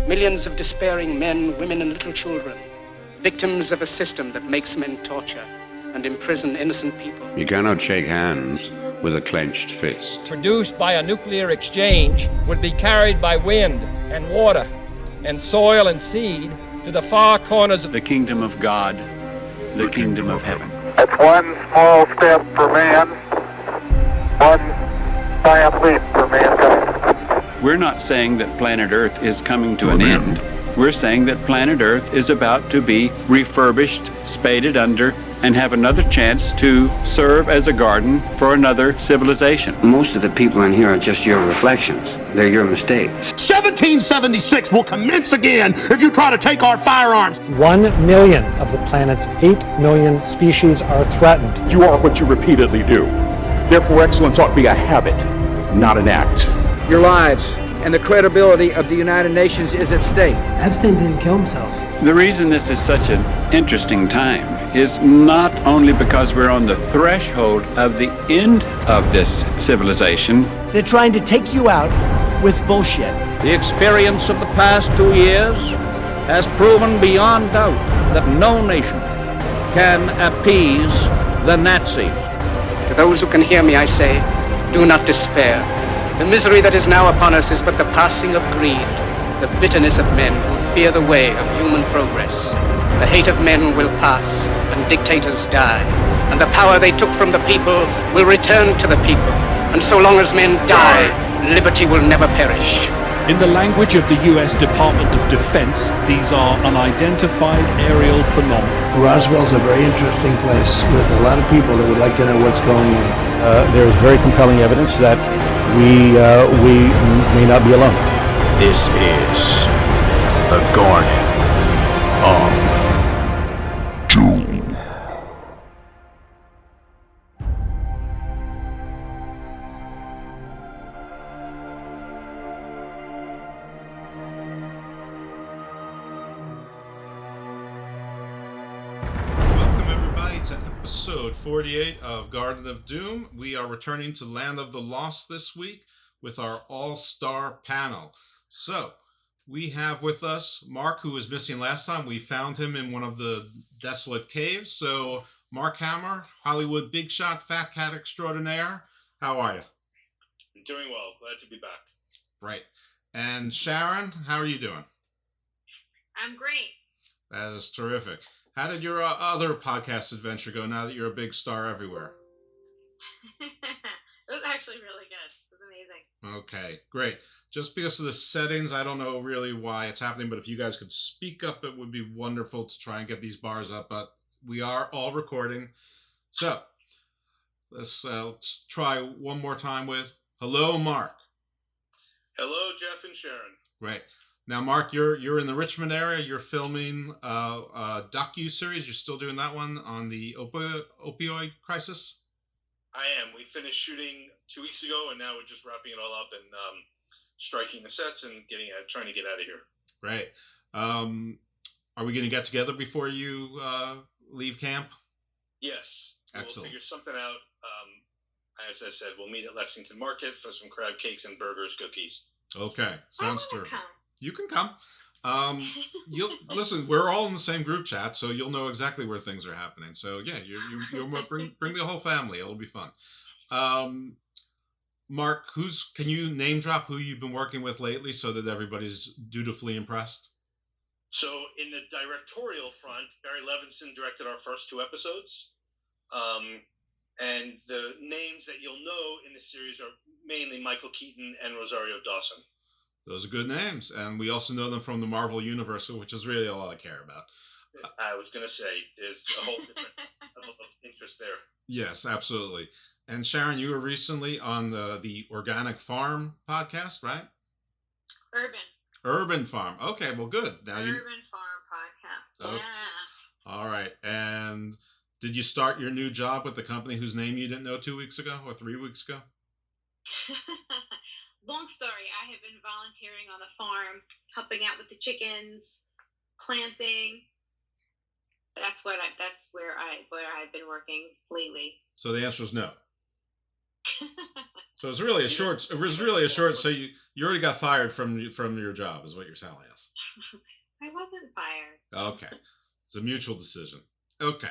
Millions of despairing men, women, and little children, victims of a system that makes men torture and imprison innocent people. You cannot shake hands with a clenched fist. Produced by a nuclear exchange would be carried by wind and water and soil and seed to the far corners of the kingdom of God, the kingdom of heaven. It's one small step for man, one giant leap for mankind. We're not saying that planet Earth is coming to an end. We're saying that planet Earth is about to be refurbished, spaded under, and have another chance to serve as a garden for another civilization. Most of the people in here are just your reflections. They're your mistakes. 1776 will commence again if you try to take our firearms. 1 million of the planet's 8 million species are threatened. You are what you repeatedly do. Therefore, excellence ought to be a habit, not an act. Your lives and the credibility of the United Nations is at stake. Epstein didn't kill himself. The reason this is such an interesting time is not only because we're on the threshold of the end of this civilization. They're trying to take you out with bullshit. The experience of the past 2 years has proven beyond doubt that no nation can appease the Nazis. To those who can hear me, I say, do not despair. The misery that is now upon us is but the passing of greed, the bitterness of men who fear the way of human progress. The hate of men will pass, and dictators die, and the power they took from the people will return to the people. And so long as men die, liberty will never perish. In the language of the U.S. Department of Defense, these are unidentified aerial phenomena. Roswell's a very interesting place with a lot of people that would like to know what's going on. There is very compelling evidence that we may not be alone. This is the Garden of Doom. Welcome everybody to episode 48 of Garden of Doom. We are returning to Land of the Lost this week with our all-star panel. So, we have with us Mark, who was missing last time. We found him in one of the desolate caves. So, Mark Hammer, Hollywood big shot, fat cat extraordinaire. How are you? I'm doing well. Glad to be back. Right. And Sharon, how are you doing? I'm great. That is terrific. How did your other podcast adventure go now that you're a big star everywhere? It was actually really good. It was amazing. Okay, great. Just because of the settings, I don't know really why it's happening, but if you guys could speak up, it would be wonderful to try and get these bars up, but we are all recording. So, let's try one more time with, hello, Mark. Hello, Jeff and Sharon. Right. Now, Mark, you're in the Richmond area. You're filming a docu-series. You're still doing that one on the opioid crisis? I am. We finished shooting 2 weeks ago, and now we're just wrapping it all up and striking the sets and trying to get out of here. Right. Are we going to get together before you leave camp? Yes. Excellent. We'll figure something out. As I said, we'll meet at Lexington Market for some crab cakes and burgers, cookies. Okay. Sounds terrific. Come. You can come. You'll listen. We're all in the same group chat, so you'll know exactly where things are happening. So yeah, you'll bring the whole family. It'll be fun. Mark, can you name drop who you've been working with lately, so that everybody's dutifully impressed? So in the directorial front, Barry Levinson directed our first 2 episodes, and the names that you'll know in the series are mainly Michael Keaton and Rosario Dawson. Those are good names, and we also know them from the Marvel Universe, which is really all I care about. I was going to say, there's a whole different level of interest there. Yes, absolutely. And Sharon, you were recently on the Organic Farm podcast, right? Urban Farm. Okay, well, good. Now Urban Farm podcast. Okay. Yeah. All right. And did you start your new job with the company whose name you didn't know 2 weeks ago or 3 weeks ago? Long story. I have been volunteering on the farm, helping out with the chickens, planting. That's where I've been working lately. So the answer is no. So it was really a short. So you already got fired from your job, is what you're telling us. I wasn't fired. Okay, it's a mutual decision. Okay,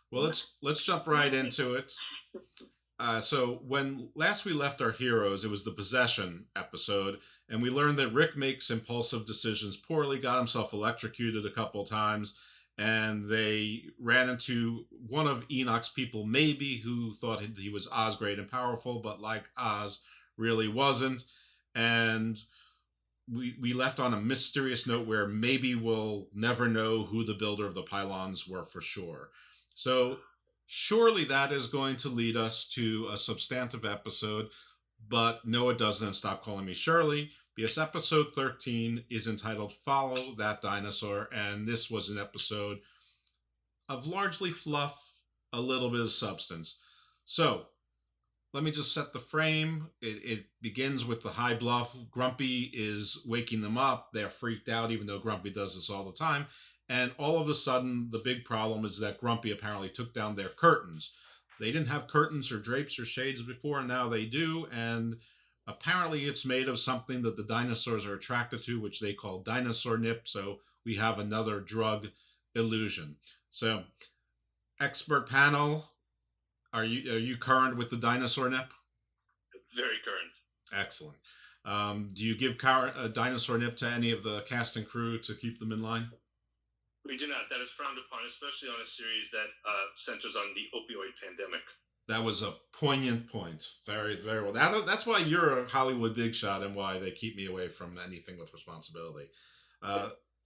well let's jump right into it. So when last we left our heroes, it was the possession episode, and we learned that Rick makes impulsive decisions poorly, got himself electrocuted a couple of times, and they ran into one of Enoch's people, maybe, who thought he was Oz great and powerful, but like Oz, really wasn't. And we left on a mysterious note where maybe we'll never know who the builder of the pylons were for sure. So surely that is going to lead us to a substantive episode, but no, it doesn't. And stop calling me Shirley, because episode 13 is entitled Follow That Dinosaur, and this was an episode of largely fluff, a little bit of substance. So let me just set the frame. It begins with the high bluff. Grumpy is waking them up. They're freaked out, even though Grumpy does this all the time. And all of a sudden, the big problem is that Grumpy apparently took down their curtains. They didn't have curtains or drapes or shades before, and now they do. And apparently it's made of something that the dinosaurs are attracted to, which they call dinosaur nip. So we have another drug illusion. So, expert panel, are you current with the dinosaur nip? Very current. Excellent. Do you give a dinosaur nip to any of the cast and crew to keep them in line? We do not. That is frowned upon, especially on a series that centers on the opioid pandemic. That was a poignant point. Very, very well. That's why you're a Hollywood big shot and why they keep me away from anything with responsibility.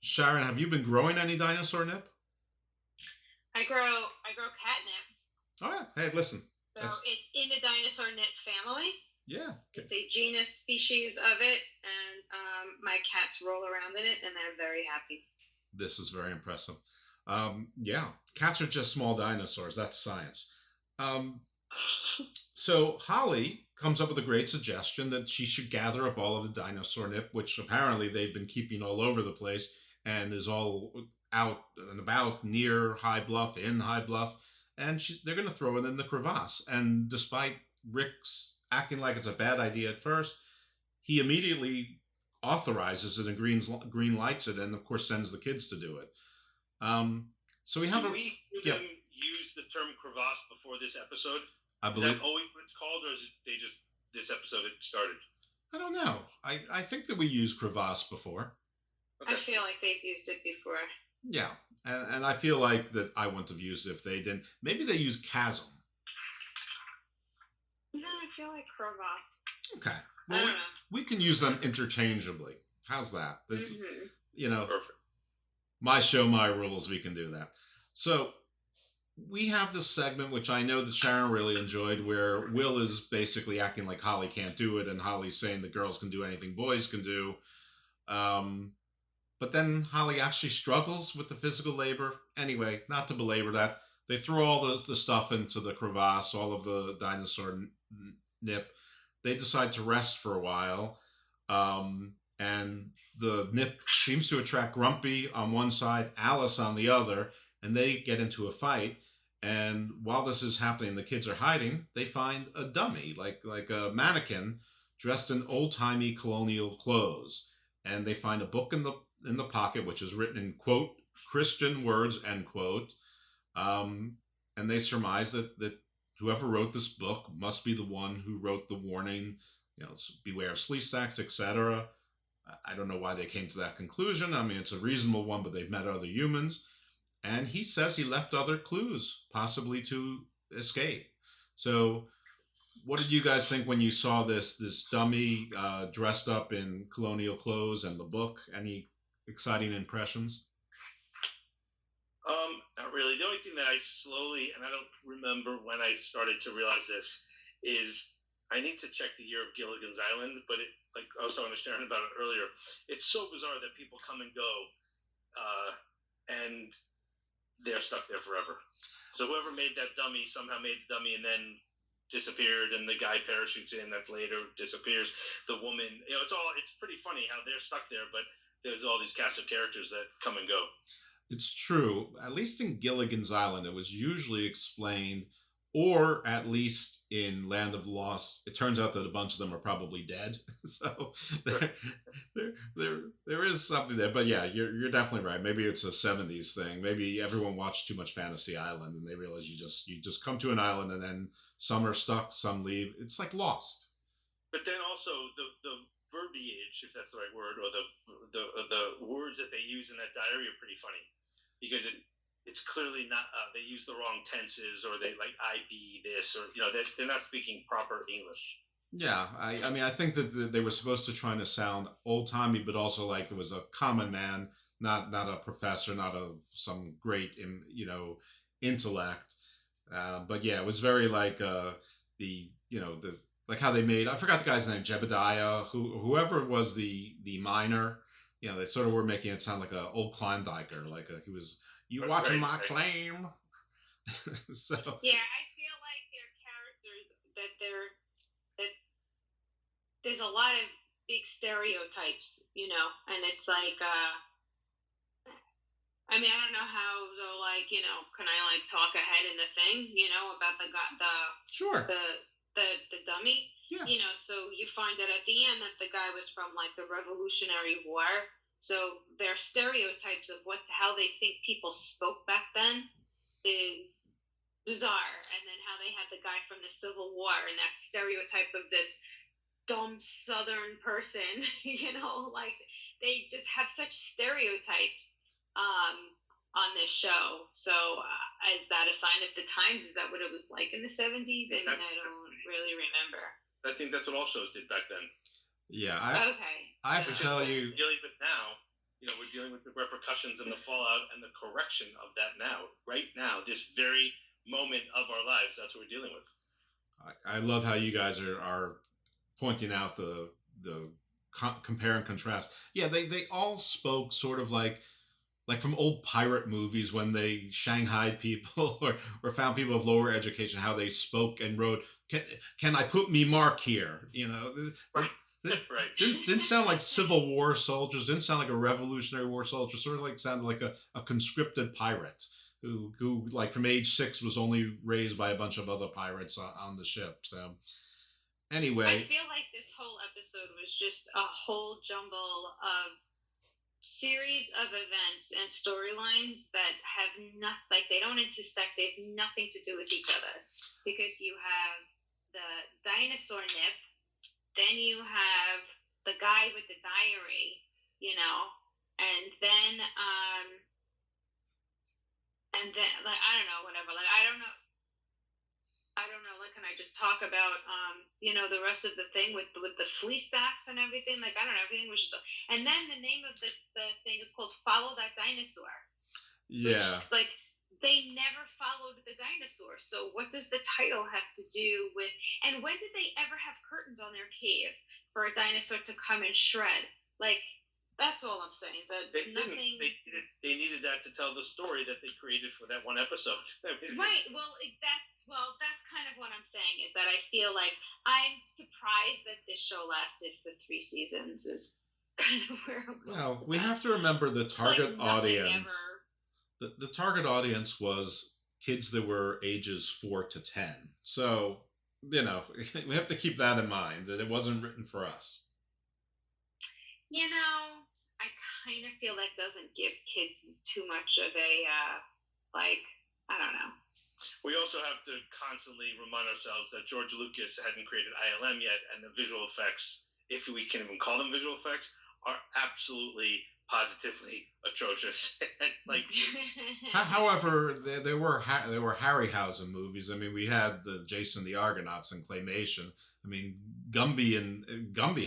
Sharon, have you been growing any dinosaur nip? I grow catnip. Oh yeah. Hey, listen. So it's in the dinosaur nip family. Yeah. It's a genus species of it, and my cats roll around in it, and they're very happy. This is very impressive. Yeah, cats are just small dinosaurs. That's science. So Holly comes up with a great suggestion that she should gather up all of the dinosaur nip, which apparently they've been keeping all over the place and is all out and about near High Bluff, in High Bluff, and they're going to throw it in the crevasse. And despite Rick's acting like it's a bad idea at first, he immediately authorizes it and green lights it, and of course sends the kids to do it. So we have Did we hear them use the term crevasse before this episode? I believe. Is that always what it's called, or is it they just this episode it started? I don't know. I think that we used crevasse before. Okay. I feel like they've used it before. Yeah, and I feel like that I wouldn't have used it if they didn't. Maybe they use chasm. No, I feel like crevasse. Okay. Well, we can use them interchangeably. How's that? Perfect. My show, my rules. We can do that. So we have this segment, which I know that Sharon really enjoyed, where Will is basically acting like Holly can't do it, and Holly's saying the girls can do anything boys can do. But then Holly actually struggles with the physical labor. Anyway, not to belabor that, they throw all the stuff into the crevasse, all of the dinosaur nip. They decide to rest for a while, and the nip seems to attract Grumpy on one side, Alice on the other, and they get into a fight. And while this is happening, the kids are hiding. They find a dummy, like a mannequin, dressed in old-timey colonial clothes. And they find a book in the pocket, which is written in, quote, Christian words, end quote. And they surmise that whoever wrote this book must be the one who wrote the warning, beware of Sleestacks, etc. I don't know why they came to that conclusion. I mean, it's a reasonable one, but they've met other humans. And he says he left other clues, possibly to escape. So what did you guys think when you saw this dummy dressed up in colonial clothes and the book? Any exciting impressions? Not really. The only thing that I slowly, and I don't remember when I started to realize this, is I need to check the year of Gilligan's Island, but like I was talking to Sharon about it earlier, it's so bizarre that people come and go, and they're stuck there forever. So whoever made that dummy somehow made the dummy and then disappeared, and the guy parachutes in that's later disappears. The woman, it's pretty funny how they're stuck there, but there's all these cast of characters that come and go. It's true. At least in Gilligan's Island, it was usually explained or at least in Land of the Lost, it turns out that a bunch of them are probably dead. So there is something there. But yeah, you're definitely right. Maybe it's a '70s thing. Maybe everyone watched too much Fantasy Island and they realize you just come to an island and then some are stuck, some leave. It's like Lost. But then also the verbiage, if that's the right word, or the words that they use in that diary are pretty funny, because it's clearly not they use the wrong tenses, or they like I be this, or they're not speaking proper English. Yeah, I mean, I think that they were supposed to try to sound old timey, but also like it was a common man, not a professor, not of some great intellect. But yeah, it was very like the like how they made, I forgot the guy's name, Jebediah, whoever was the miner. They sort of were making it sound like a old Kleindiker, like he was, you watching my claim. So yeah, I feel like they're characters that there's a lot of big stereotypes, and it's like I mean, I don't know how they'll can I talk ahead in the thing, about sure the dummy, yeah. So you find out at the end that the guy was from the Revolutionary War, so their stereotypes of how they think people spoke back then is bizarre, and then how they had the guy from the Civil War and that stereotype of this dumb Southern person, they just have such stereotypes on this show. So is that a sign of the times? Is that what it was like in the 70s? I mean, I don't really remember. I think that's what all shows did back then. Yeah. I have to tell you, dealing with now, we're dealing with the repercussions and the fallout and the correction of that now, right now, this very moment of our lives. That's what we're dealing with. I love how you guys are pointing out the compare and contrast. Yeah, they all spoke sort of like from old pirate movies when they shanghaied people or found people of lower education, how they spoke and wrote, can I put me mark here? Right. Right. Didn't sound like Civil War soldiers, didn't sound like a Revolutionary War soldier, sort of like sounded like a conscripted pirate who like from age 6 was only raised by a bunch of other pirates on the ship. So anyway, I feel like this whole episode was just a whole jumble of series of events and storylines that have nothing, they don't intersect, they have nothing to do with each other, because you have the dinosaur nip, then you have the guy with the diary, and then I don't know, whatever, I don't know, can I just talk about the rest of the thing with the slee stacks and everything? I don't know, everything was just, and then the name of the thing is called Follow That Dinosaur. Yeah. Which, they never followed the dinosaur. So what does the title have to do with, and when did they ever have curtains on their cave for a dinosaur to come and shred? That's all I'm saying. They needed that to tell the story that they created for that one episode. Right. Well, that's kind of what I'm saying, is that I feel like I'm surprised that this show lasted for 3 seasons is kind of where I'm going. Well, we have to remember the target audience. The target audience was kids that were ages 4 to 10. So, we have to keep that in mind, that it wasn't written for us. I kind of feel like doesn't give kids too much of a, I don't know. We also have to constantly remind ourselves that George Lucas hadn't created ILM yet, and the visual effects, if we can even call them visual effects, are absolutely, positively atrocious. However, there were Harryhausen movies. I mean, we had the Jason the Argonauts and claymation. I mean, Gumby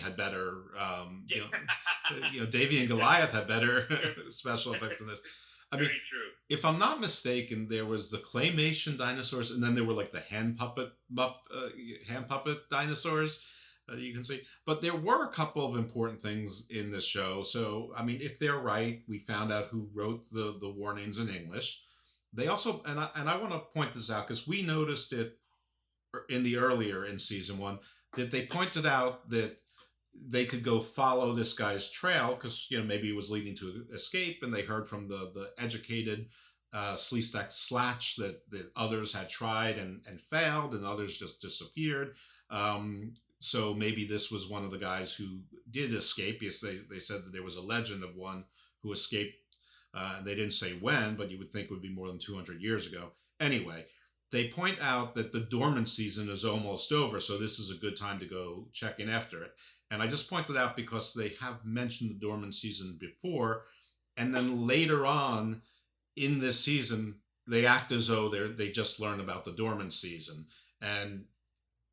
had better, Davy and Goliath had better special effects than this. I mean, very true. If I'm not mistaken, there was the claymation dinosaurs, and then there were like the hand puppet dinosaurs. You can see, but there were a couple of important things in this show. So, I mean, if they're right, we found out who wrote the warnings in English. They also, and I want to point this out because we noticed it in season 1, that they pointed out that they could go follow this guy's trail because maybe he was leading to escape, and they heard from the educated Sleestak Slatch that others had tried and failed, and others just disappeared. So maybe this was one of the guys who did escape. Yes, they said that there was a legend of one who escaped. They didn't say when, but you would think it would be more than 200 years ago. Anyway, they point out that the dormant season is almost over, so this is a good time to go check in after it. And I just pointed out because they have mentioned the dormant season before, and then later on in this season, they act as though they just learned about the dormant season. And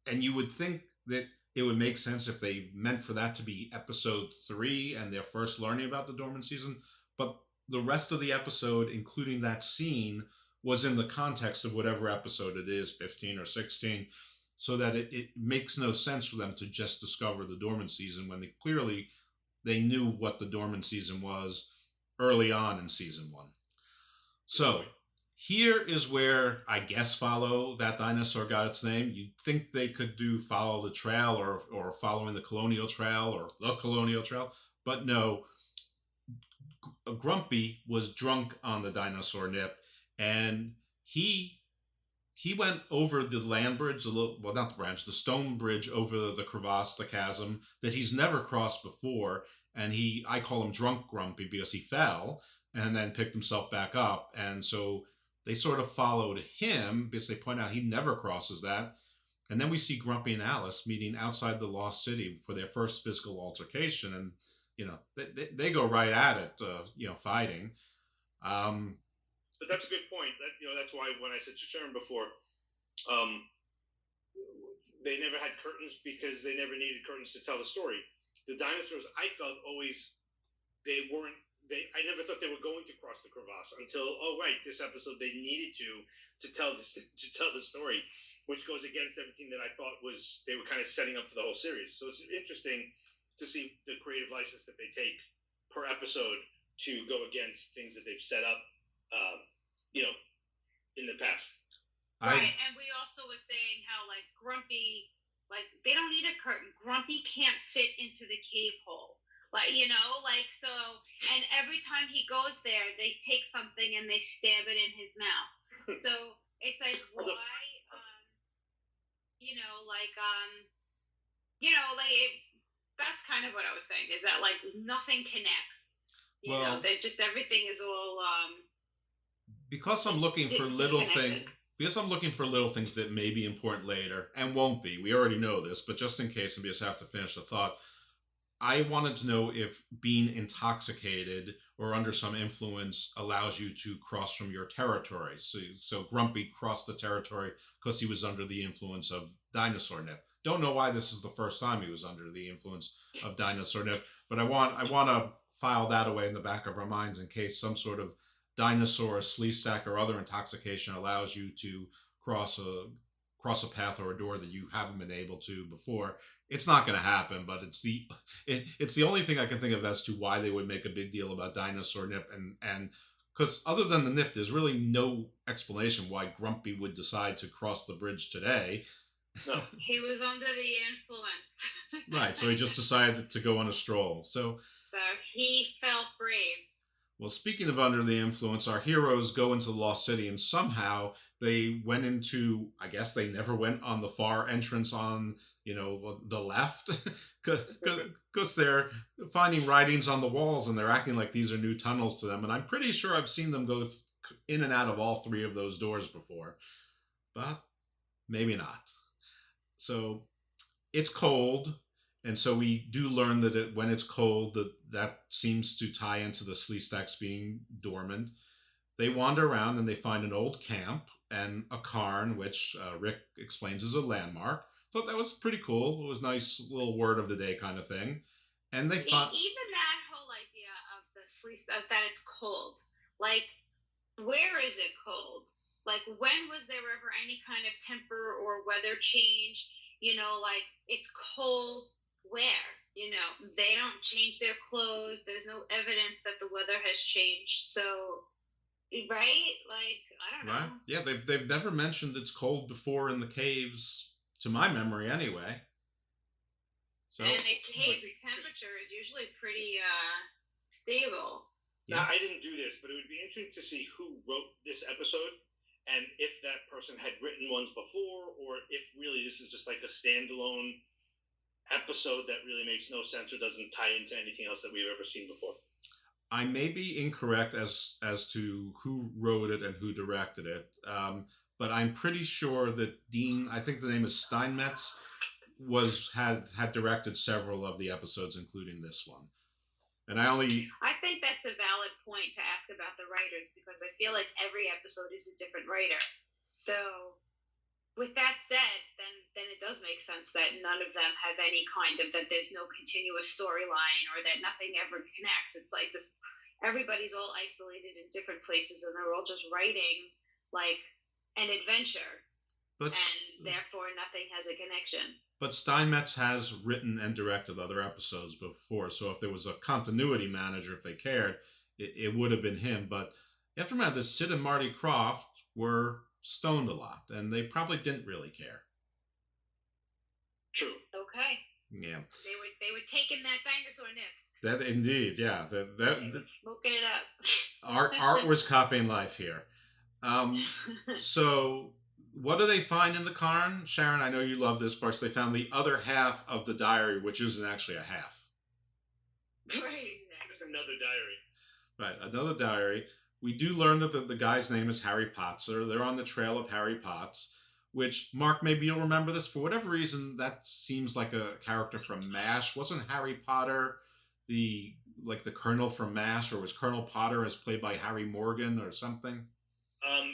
you would think that it would make sense if they meant for that to be episode 3 and their first learning about the dormant season. But the rest of the episode, including that scene, was in the context of whatever episode it is, 15 or 16, so that it makes no sense for them to just discover the dormant season when they knew what the dormant season was early on in season 1. So here is where I guess Follow That Dinosaur got its name. You'd think they could do Follow the Trail or Following the Colonial Trail or The Colonial Trail, but no. Grumpy was drunk on the dinosaur nip, and he went over the land bridge, the stone bridge over the crevasse, the chasm that he's never crossed before, and I call him Drunk Grumpy because he fell and then picked himself back up, and so they sort of followed him because they point out he never crosses that. And then we see Grumpy and Alice meeting outside the Lost City for their first physical altercation, and they go right at it, fighting. But that's a good point. That's why when I said to Sharon before, they never had curtains because they never needed curtains to tell the story. The dinosaurs, I felt always, I never thought they were going to cross the crevasse until, this episode they needed to tell the story, which goes against everything that I thought they were kind of setting up for the whole series. So it's interesting to see the creative license that they take per episode to go against things that they've set up, in the past. Right, and we also were saying how Grumpy, they don't need a curtain. Grumpy can't fit into the cave hole. So, and every time he goes there, they take something and they stab it in his mouth. So it's why, that's kind of what I was saying, is that nothing connects. That just everything is all because I'm looking for little things. Because I'm looking for little things that may be important later and won't be. We already know this, but just in case, and because I have to finish the thought, I wanted to know if being intoxicated or under some influence allows you to cross from your territory. So Grumpy crossed the territory because he was under the influence of dinosaur nip. Don't know why this is the first time he was under the influence of dinosaur nip, but I want to file that away in the back of our minds in case some sort of dinosaur, Sleestak, or other intoxication allows you to cross a path or a door that you haven't been able to before. It's not going to happen, but it's the only thing I can think of as to why they would make a big deal about dinosaur nip, and because other than the nip, there's really no explanation why Grumpy would decide to cross the bridge today. No, he was under the influence. Right, so he just decided to go on a stroll. So he felt brave. Well, speaking of under the influence, our heroes go into the Lost City, and somehow they went into, I guess they never went on the far entrance on, the left, because they're finding writings on the walls and they're acting like these are new tunnels to them. And I'm pretty sure I've seen them go in and out of all 3 of those doors before, but maybe not. So it's cold. And so we do learn that when it's cold, that seems to tie into the Sleestaks being dormant. They wander around and they find an old camp and a cairn, which Rick explains is a landmark. Thought that was pretty cool. It was a nice little word of the day kind of thing. And they find even that whole idea of the Sleestak, that it's cold. Where is it cold? When was there ever any kind of temper or weather change? It's cold. Where? They don't change their clothes. There's no evidence that the weather has changed. So, right? I don't know. Right? Yeah, they've never mentioned it's cold before in the caves, to my memory, anyway. So. And the cave's temperature is usually pretty stable. Now, I didn't do this, but it would be interesting to see who wrote this episode and if that person had written ones before, or if really this is just like a standalone episode that really makes no sense or doesn't tie into anything else that we've ever seen before. I may be incorrect as to who wrote it and who directed it, but I'm pretty sure that Dean, I think the name is Steinmetz, had directed several of the episodes, including this one. And I think that's a valid point to ask about the writers, because I feel like every episode is a different writer. So with that said, then it does make sense that none of them have any kind of, that there's no continuous storyline or that nothing ever connects. It's like this, everybody's all isolated in different places and they're all just writing like an adventure, and therefore nothing has a connection. But Steinmetz has written and directed other episodes before, so if there was a continuity manager, if they cared, it would have been him. But you have to remember that Sid and Marty Krofft were stoned a lot, and they probably didn't really care. True. Okay. Yeah. They were taking that dinosaur nip. That indeed, yeah. Smoking it up. Art was copying life here. So what do they find in the cairn? Sharon, I know you love this part. So they found the other half of the diary, which isn't actually a half. Right. It's another diary. Right, another diary. We do learn that the guy's name is Harry Potzer. They're on the trail of Harry Potts, which, Mark, maybe you'll remember this. For whatever reason, that seems like a character from MASH. Wasn't Harry Potter the Colonel from MASH, or was Colonel Potter as played by Harry Morgan or something? I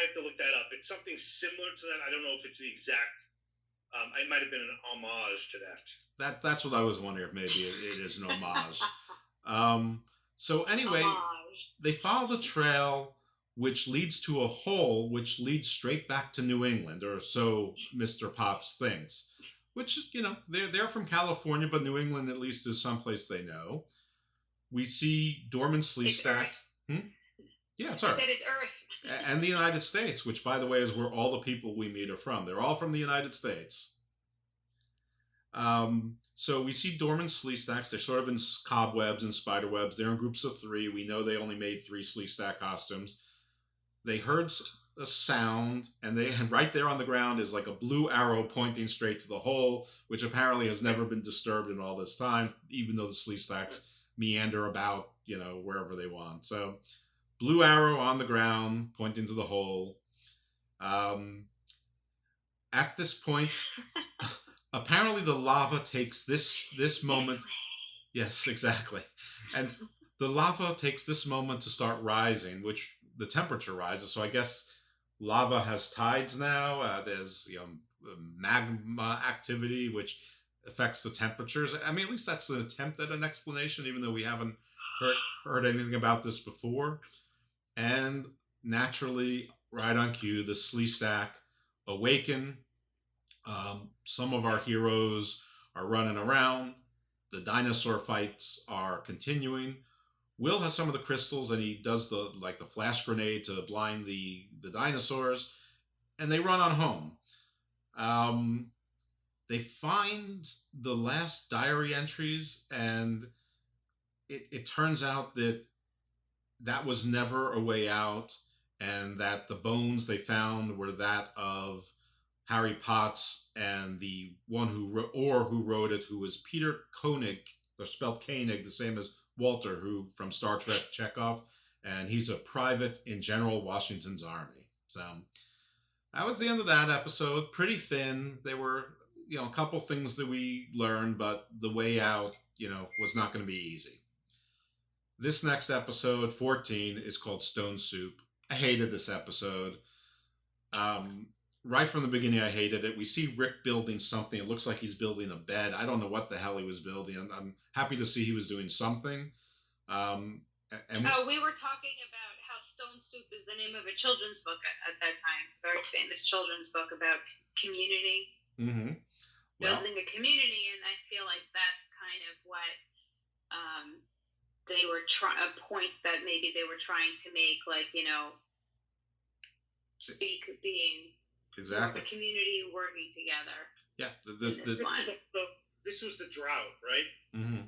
have to look that up. It's something similar to that. I don't know if it's the exact. It might have been an homage to that. That's what I was wondering, if maybe it is an homage. So anyway, they follow the trail, which leads to a hole, which leads straight back to New England, or so Mr. Potts thinks. Which, they're from California, but New England at least is someplace they know. We see Dorman Sleestack. Yeah, it's Earth. I said it's Earth. And the United States, which, by the way, is where all the people we meet are from. They're all from the United States. So we see Dorman Sleestacks. They're sort of in cobwebs and spider webs. They're in groups of 3. We know they only made 3 Sleestack costumes. They heard a sound, and right there on the ground is like a blue arrow pointing straight to the hole, which apparently has never been disturbed in all this time, even though the Sleestacks meander about, wherever they want. So blue arrow on the ground pointing to the hole. At this point, apparently the lava takes this moment. Yes, exactly. And the lava takes this moment to start rising, which the temperature rises. So I guess lava has tides now. There's magma activity, which affects the temperatures. I mean, at least that's an attempt at an explanation, even though we haven't heard anything about this before. And naturally, right on cue, the Sleestack awaken. Some of our heroes are running around. The dinosaur fights are continuing. Will has some of the crystals, and he does the flash grenade to blind the dinosaurs, and they run on home. They find the last diary entries, and it turns out that was never a way out, and that the bones they found were that of Harry Potts and the one who wrote it, who was Peter Koenig, or spelled Koenig, the same as Walter, who from Star Trek Chekhov, and he's a private in General Washington's army. So that was the end of that episode. Pretty thin. There were a couple things that we learned, but the way out was not going to be easy. This next episode, 14, is called Stone Soup. I hated this episode. Right from the beginning, I hated it. We see Rick building something. It looks like he's building a bed. I don't know what the hell he was building. I'm happy to see he was doing something. We were talking about how Stone Soup is the name of a children's book at that time. Very famous children's book about community. Mm-hmm. Building a community, and I feel like that's kind of what they were a point that maybe they were trying to make, speak being exactly the community working together. Yeah, this was the drought, right? Mm-hmm.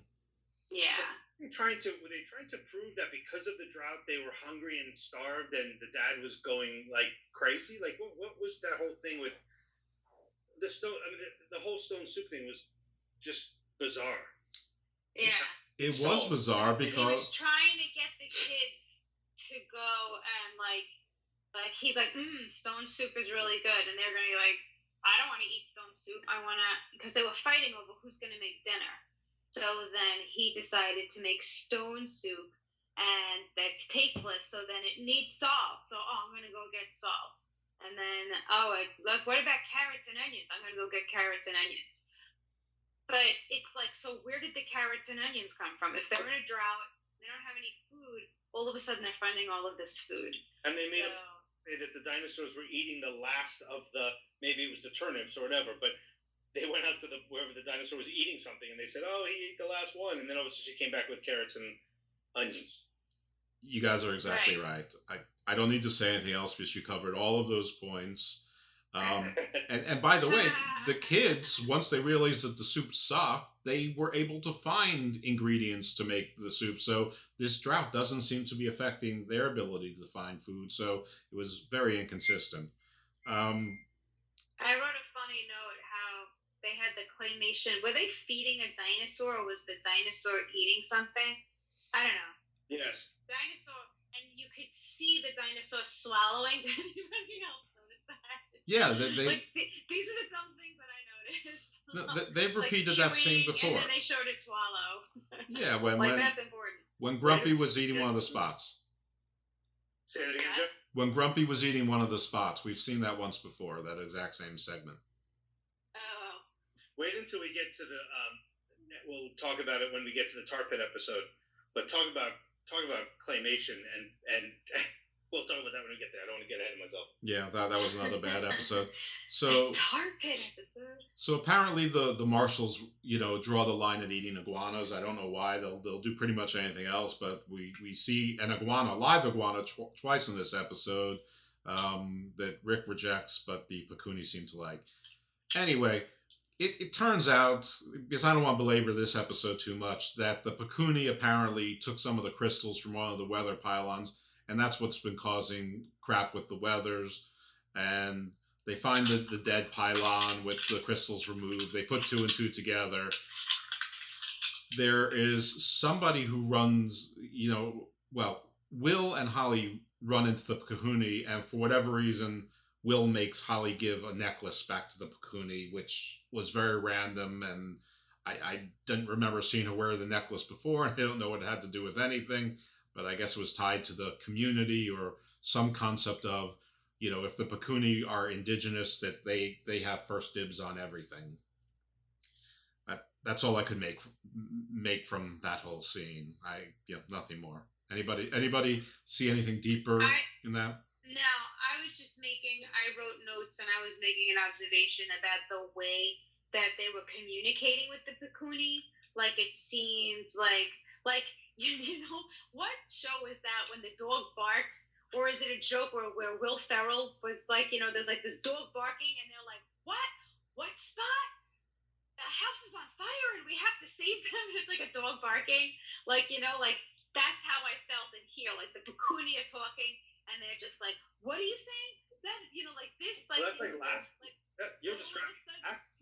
Yeah. Were they trying to prove that because of the drought they were hungry and starved, and the dad was going like crazy? Like, what was that whole thing with the stone? I mean, the whole stone soup thing was just bizarre. Yeah. It was bizarre He because was trying to get the kids to go and like he's like, stone soup is really good, and they're gonna be like, I don't want to eat stone soup. I want to, because they were fighting over who's gonna make dinner. So then he decided to make stone soup, and that's tasteless. So then it needs salt. So I'm gonna go get salt. And then look, what about carrots and onions? I'm gonna go get carrots and onions. But it's like, so where did the carrots and onions come from? If they're in a drought, they don't have any food. All of a sudden, they're finding all of this food. And they made up say that the dinosaurs were eating the last of maybe it was the turnips or whatever, but they went out to wherever the dinosaur was eating something, and they said, "Oh, he ate the last one," and then all of a sudden she came back with carrots and onions. You guys are exactly right. I don't need to say anything else because you covered all of those points. And by the way, the kids, once they realized that the soup sucked, they were able to find ingredients to make the soup. So this drought doesn't seem to be affecting their ability to find food. So it was very inconsistent. I wrote a funny note how they had the claymation. Were they feeding a dinosaur, or was the dinosaur eating something? I don't know. Yes. Dinosaur, and you could see the dinosaur swallowing. Did anybody else notice that? Yeah, these are the dumb things that I noticed. They've repeated that scene before. And then they showed it swallow. Yeah, when that's important. When Grumpy was eating one of the spots. Say it again, Jeff. When Grumpy was eating one of the spots, we've seen that once before. That exact same segment. Oh. Wait until we get to the. We'll talk about it when we get to the tar pit episode. But talk about claymation and we'll talk about that when we get there. I don't want to get ahead of myself. Yeah, that was another bad episode. So tar pit episode. So apparently the marshals, draw the line at eating iguanas. I don't know why. They'll do pretty much anything else, but we see an iguana, live iguana, twice in this episode that Rick rejects, but the Pakuni seem to like. Anyway, it turns out, because I don't want to belabor this episode too much, that the Pakuni apparently took some of the crystals from one of the weather pylons, and that's what's been causing crap with the weathers. And they find the dead pylon with the crystals removed. They put 2 and 2 together. There is somebody who runs, Will and Holly run into the Pakuni, and for whatever reason, Will makes Holly give a necklace back to the Pakuni, which was very random, and I didn't remember seeing her wear the necklace before, and I don't know what it had to do with anything, but I guess it was tied to the community or some concept of, if the Pakuni are indigenous, that they have first dibs on everything. That's all I could make from that whole scene. Nothing more. Anybody see anything deeper in that? No, I wrote notes and I was making an observation about the way that they were communicating with the Pakuni. Like, it seems like what show is that when the dog barks? Or is it a joke where Will Ferrell was like, there's like this dog barking and they're like, what? What spot? The house is on fire and we have to save them. And it's like a dog barking. That's how I felt in here. Like the Pakuni are talking and they're just like, what are you saying? That, like this. Like, well, that's like last. You're describing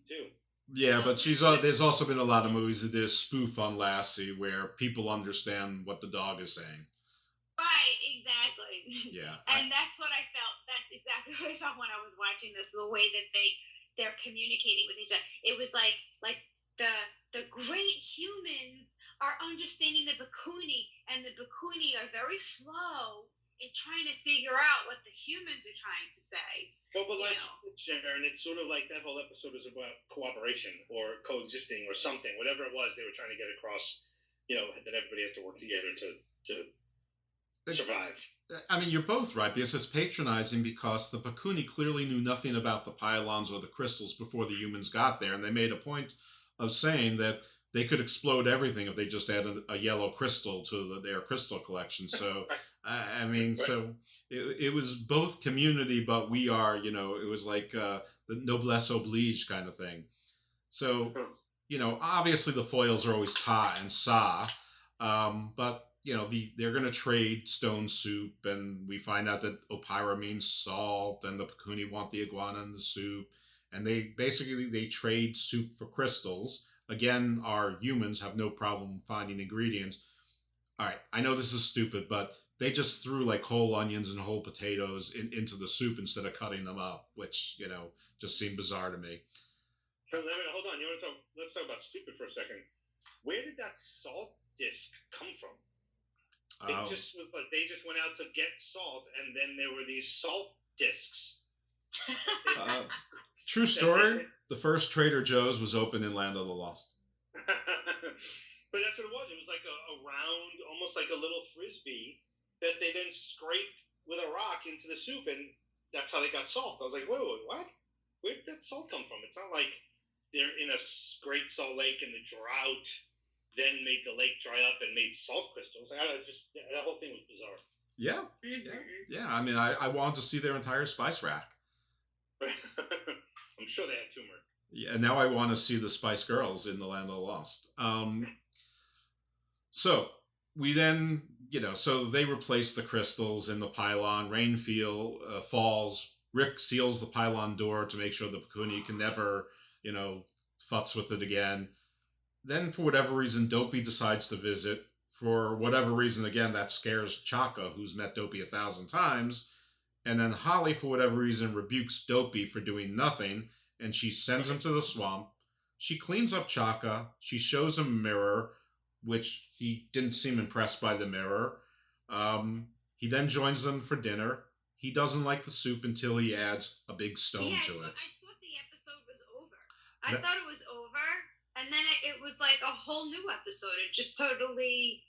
too. Yeah, but there's also been a lot of movies that did a spoof on Lassie where people understand what the dog is saying. Right, exactly. Yeah. And that's what I felt. That's exactly what I felt when I was watching this. The way that they're communicating with each other. It was like the great humans are understanding the Pakuni, and the Pakuni are very slow in trying to figure out what the humans are trying to say. Well, but Sharon, it's sort of like that whole episode is about cooperation or coexisting or something. Whatever it was, they were trying to get across, that everybody has to work together to survive. I mean, you're both right, because it's patronizing, because the Pakuni clearly knew nothing about the pylons or the crystals before the humans got there, and they made a point of saying that they could explode everything if they just added a yellow crystal to their crystal collection. So, so it was both community, but we are, it was like the noblesse oblige kind of thing. So, obviously the foils are always Ta and Sa. But they're going to trade stone soup, and we find out that Opira means salt, and the Pakuni want the iguana and the soup, and they trade soup for crystals. Again, our humans have no problem finding ingredients. All right, I know this is stupid, but they just threw like whole onions and whole potatoes into the soup instead of cutting them up, which just seemed bizarre to me. Hold on, let's talk about stupid for a second. Where did that salt disc come from? They just went out to get salt, and then there were these salt discs. True story. The first Trader Joe's was open in Land of the Lost. But that's what it was. It was like a round, almost like a little frisbee that they then scraped with a rock into the soup, and that's how they got salt. I was like, wait, what? Where did that salt come from? It's not like they're in a great salt lake and the drought then made the lake dry up and made salt crystals. That whole thing was bizarre. Yeah. Mm-hmm. Yeah. I mean, I wanted to see their entire spice rack. I'm sure they had turmeric. Yeah, and now I want to see the Spice Girls in the Land of the Lost. So we then, so they replace the crystals in the pylon. Rain falls. Rick seals the pylon door to make sure the Pakuni can never, futz with it again. Then, for whatever reason, Dopey decides to visit. For whatever reason, again, that scares Chaka, who's met Dopey 1,000 times. And then Holly, for whatever reason, rebukes Dopey for doing nothing, and she sends him to the swamp. She cleans up Chaka. She shows him a mirror, which he didn't seem impressed by the mirror. He then joins them for dinner. He doesn't like the soup until he adds a big stone to it. I thought the episode was over. I thought it was over, and then it was like a whole new episode. It just totally,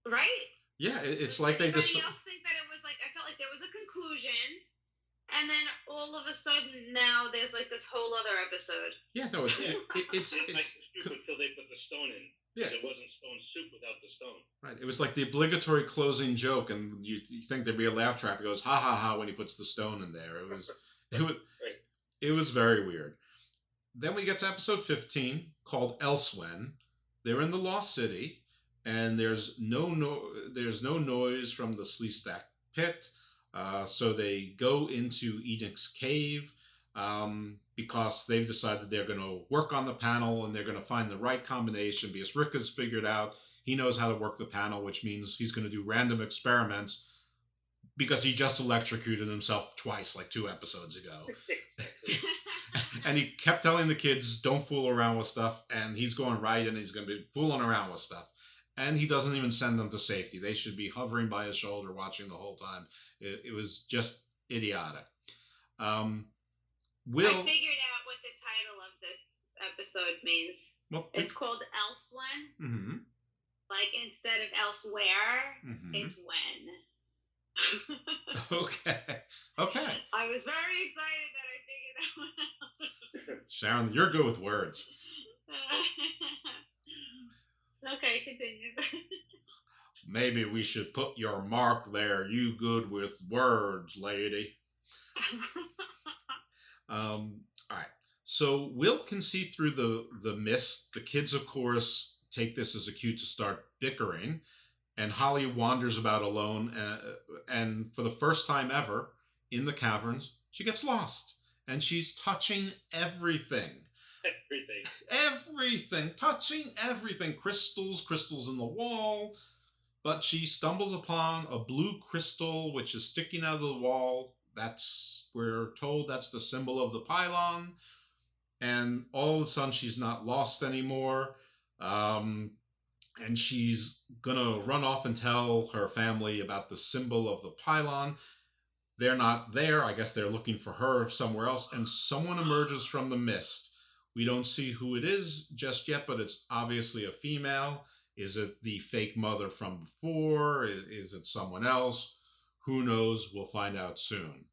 right? Yeah, it's like they just. Everybody else think that it was like, I felt like there was a conclusion, and then all of a sudden now there's like this whole other episode. Yeah, no, it's until they put the stone in. Yeah, it wasn't stone soup without the stone. Right, it was like the obligatory closing joke, and you think there'd be a laugh track that goes ha ha ha when he puts the stone in there. It was very weird. Then we get to episode 15 called Elsewhen. They're in the Lost City. And there's no noise from the Sleestack pit, so they go into Enoch's cave because they've decided they're going to work on the panel and they're going to find the right combination because Rick has figured out he knows how to work the panel, which means he's going to do random experiments because he just electrocuted himself twice, like 2 episodes ago. And he kept telling the kids, don't fool around with stuff, and he's going right and he's going to be fooling around with stuff. And he doesn't even send them to safety. They should be hovering by his shoulder watching the whole time. It was just idiotic. I figured out what the title of this episode means. Well, it's called Elsewhen. Mm-hmm. Like instead of elsewhere, it's when. Okay. I was very excited that I figured that one out. Sharon, you're good with words. Okay, continue. Maybe we should put your mark there. You good with words, lady. All right. So Will can see through the mist. The kids, of course, take this as a cue to start bickering. And Holly wanders about alone. And for the first time ever in the caverns, she gets lost. And she's touching everything. Everything, touching everything. Crystals in the wall. But she stumbles upon a blue crystal which is sticking out of the wall. We're told that's the symbol of the pylon. And all of a sudden she's not lost anymore. And she's gonna run off and tell her family about the symbol of the pylon. They're not there. I guess they're looking for her somewhere else. And someone emerges from the mist. We don't see who it is just yet, but it's obviously a female. Is it the fake mother from before? Is it someone else? Who knows? We'll find out soon.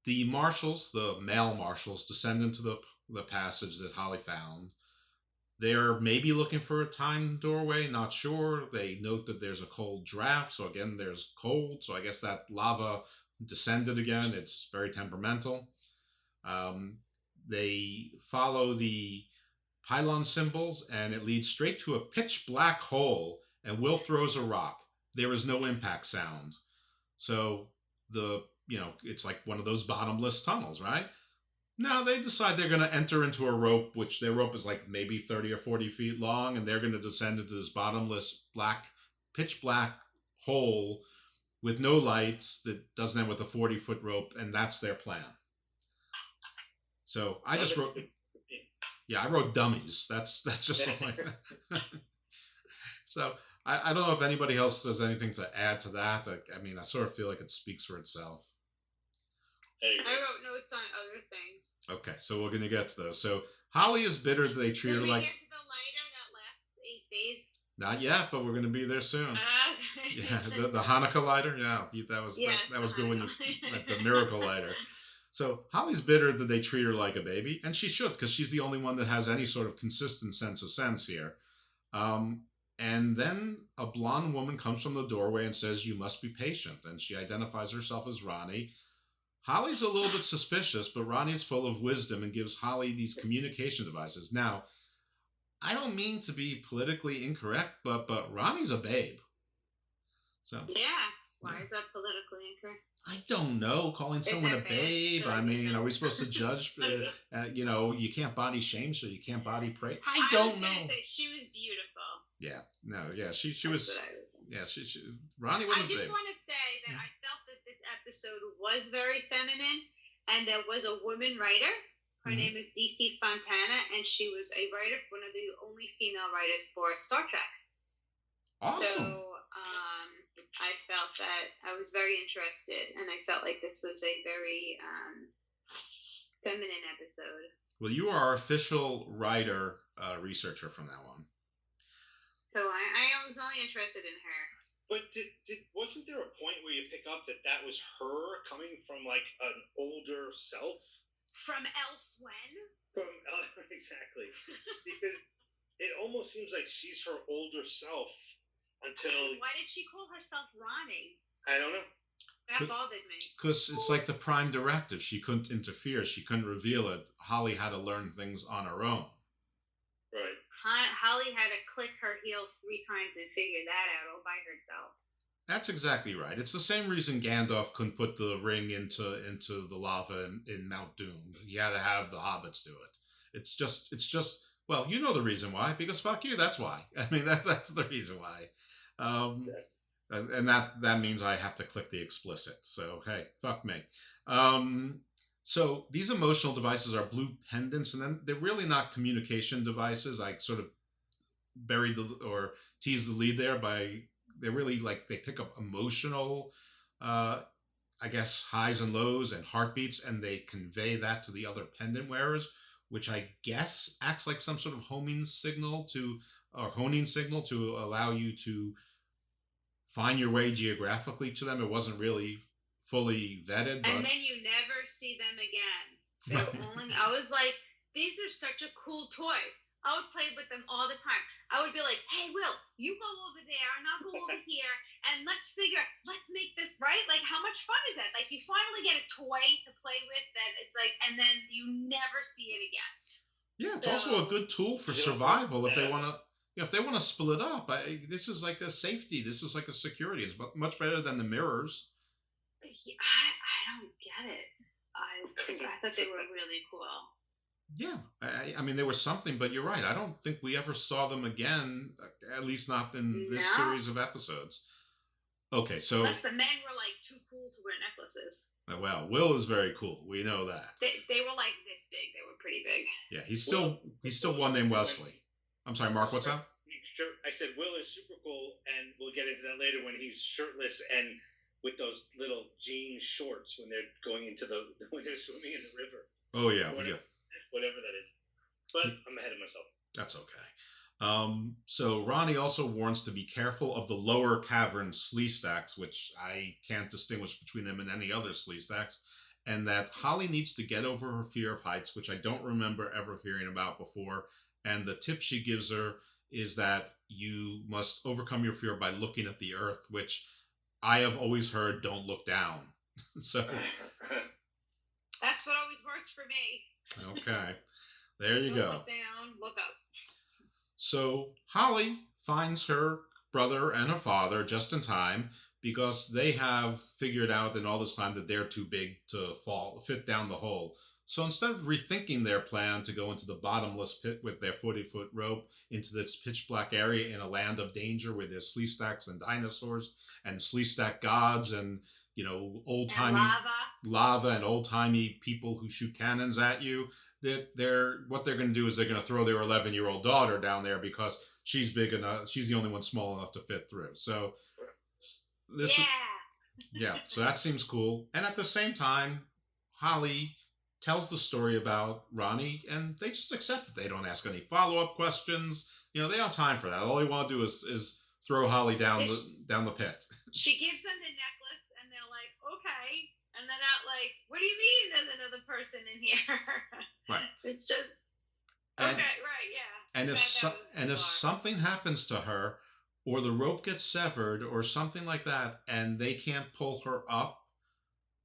The marshals, the male marshals, descend into the passage that Holly found. They're maybe looking for a time doorway, not sure. They note that there's a cold draft, so again, there's cold. So I guess that lava descended again. It's very temperamental. They follow the pylon symbols, and it leads straight to a pitch black hole. and Will throws a rock. There is no impact sound. So it's like one of those bottomless tunnels, right? Now they decide they're going to enter into a rope, which their rope is like maybe 30 or 40 feet long, and they're going to descend into this bottomless, pitch black hole with no lights that doesn't end with a 40-foot rope, and that's their plan. So I just wrote, I wrote dummies. That's just like. So I don't know if anybody else has anything to add to that. I mean, I sort of feel like it speaks for itself. I wrote notes on other things. Okay, so we're gonna get to those. So Holly is bitter that they treat her like. Did we get to the lighter that lasts 8 days? Not yet, but we're gonna be there soon. Yeah, the Hanukkah lighter. Yeah, that was good when you like the miracle lighter. So Holly's bitter that they treat her like a baby, and she should, because she's the only one that has any sort of consistent sense of sense here. And then a blonde woman comes from the doorway and says, "You must be patient," and she identifies herself as Ronnie. Holly's a little bit suspicious, but Ronnie's full of wisdom and gives Holly these communication devices. Now, I don't mean to be politically incorrect, but Ronnie's a babe. So why is that politically incorrect? I don't know. Calling someone a babe. I mean, are we supposed to judge? You can't body shame, so you can't body praise. I don't know. She was beautiful. Yeah. No. Yeah. She was. Yeah. She. Ronnie was a babe. I just want to say that I felt that this episode was very feminine, and there was a woman writer. Her name is DC Fontana, and she was a writer, one of the only female writers for Star Trek. Awesome. So I felt that I was very interested, and I felt like this was a very feminine episode. Well, you are our official writer researcher from now on. So I was only interested in her. But wasn't there a point where you pick up that was her coming from like an older self? From elsewhere? Exactly. Because it almost seems like she's her older self until... Why did she call herself Ronnie? I don't know. That bothered me. Because it's like the prime directive. She couldn't interfere. She couldn't reveal it. Holly had to learn things on her own. Right. Holly had to click her heels 3 times and figure that out all by herself. That's exactly right. It's the same reason Gandalf couldn't put the ring into the lava in Mount Doom. He had to have the hobbits do it. It's just well, you know the reason why. Because fuck you. That's why. I mean, that's the reason why. And that means I have to click the explicit. So hey, fuck me. So these emotional devices are blue pendants, and then they're really not communication devices. I sort of buried or teased the lead there by they're really like they pick up emotional, I guess, highs and lows and heartbeats, and they convey that to the other pendant wearers, which I guess acts like some sort of honing signal to allow you to find your way geographically to them. It wasn't really fully vetted, but... And then you never see them again. I was like, these are such a cool toy. I would play with them all the time. I would be like, hey, Will, you go over there and I'll go over here and let's make this right. Like, how much fun is that? Like, you finally get a toy to play with that it's like, and then you never see it again. Yeah, it's also a good tool for survival if they want to. If they want to split up. This is like a safety. This is like a security. It's much better than the mirrors. I don't get it. I thought they were really cool. Yeah, I mean, there was something, but you're right. I don't think we ever saw them again, at least not in this series of episodes. Okay, so... Unless the men were, like, too cool to wear necklaces. Well, Will is very cool. We know that. They were, like, this big. They were pretty big. Yeah, he's still one named Wesley. I'm sorry, Mark, what's up? Sure. I said Will is super cool, and we'll get into that later when he's shirtless and with those little jean shorts when they're going when they're swimming in the river. Oh, yeah. Whatever that is. But I'm ahead of myself. That's okay. So Ronnie also warns to be careful of the lower cavern slee stacks, which I can't distinguish between them and any other slee stacks, and that Holly needs to get over her fear of heights, which I don't remember ever hearing about before. And the tip she gives her is that you must overcome your fear by looking at the earth, which I have always heard, don't look down. So that's what always works for me. Okay, there you go. Look down, look up. So Holly finds her brother and her father just in time, because they have figured out in all this time that they're too big to fit down the hole. So instead of rethinking their plan to go into the bottomless pit with their 40-foot rope into this pitch black area in a land of danger where there's Sleestaks and dinosaurs and Sleestak gods and, old-timey lava and old-timey people who shoot cannons at you, what they're going to do is they're going to throw their 11-year-old daughter down there because she's big enough, she's the only one small enough to fit through. So so that seems cool. And at the same time, Holly tells the story about Ronnie, and they just accept it. They don't ask any follow-up questions. They don't have time for that. All they want to do is throw Holly down the pit. She gives them the necklace, and they're like, okay. And they're not like, what do you mean there's another person in here? Right. It's just, okay, right, yeah. And if something happens to her, or the rope gets severed or something like that, and they can't pull her up,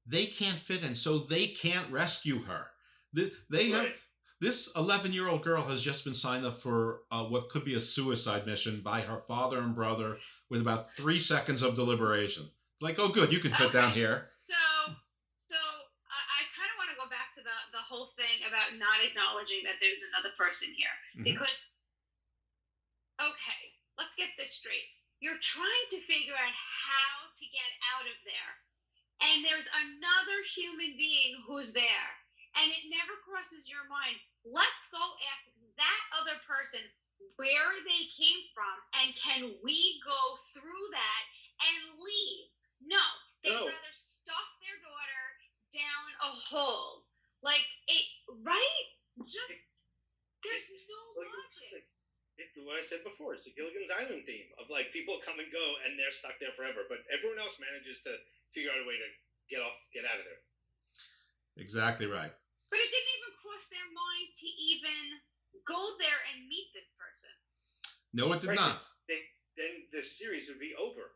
they can't fit in, so they can't rescue her. This 11-year-old girl has just been signed up for what could be a suicide mission by her father and brother with about 3 seconds of deliberation. Like, oh, good, you can fit down here. So I kind of want to go back to the whole thing about not acknowledging that there's another person here. Because, okay, let's get this straight. You're trying to figure out how to get out of there. And there's another human being who's there. And it never crosses your mind. Let's go ask that other person where they came from, and can we go through that and leave? No. They'd rather stuff their daughter down a hole. Like, right? Just, there's no logic. What I said before, it's the Gilligan's Island theme of like people come and go and they're stuck there forever, but everyone else manages to figure out a way to get out of there. Exactly right. But it didn't even cross their mind to even go there and meet this person. No, it did not. Then the series would be over.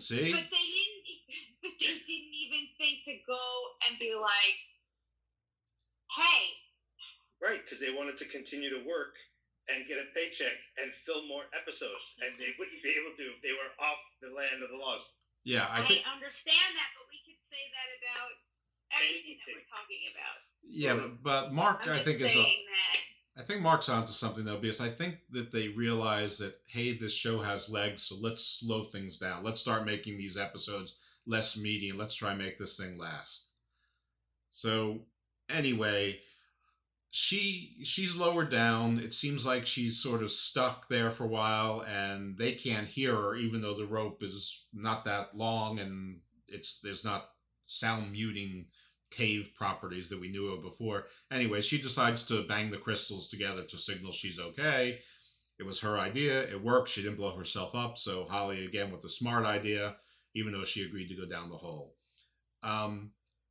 See? But they didn't even think to go and be like, hey. Right, because they wanted to continue to work and get a paycheck and film more episodes, and they wouldn't be able to if they were off the land of the lost. Yeah, I understand that, but we could say that about everything that we're talking about. Yeah, but Mark, I think Mark's onto something though, because I think that they realize that, hey, this show has legs, so let's slow things down. Let's start making these episodes less meaty, and let's try and make this thing last. So anyway, she's lowered down. It seems like she's sort of stuck there for a while, and they can't hear her, even though the rope is not that long and there's not sound muting cave properties that we knew of before. Anyway, she decides to bang the crystals together to signal she's okay. It was her idea. It worked. She didn't blow herself up. So Holly, again, with the smart idea, even though she agreed to go down the hole.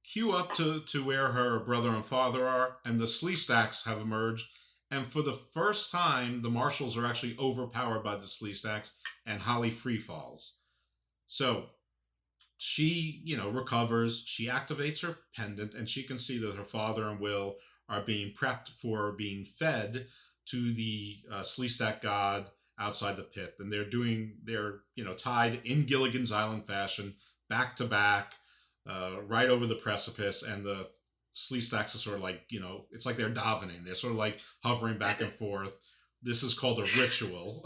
Cue up to where her brother and father are, and the Sleestaks have emerged. And for the first time, the marshals are actually overpowered by the Sleestaks, and Holly free falls. So she, recovers. She activates her pendant, and she can see that her father and Will are being prepped for being fed to the Sleestak god outside the pit. And they're tied in Gilligan's Island fashion, back to back, right over the precipice, and the Sleestaks are sort of like, it's like they're davening. They're sort of like hovering back and forth. This is called a ritual.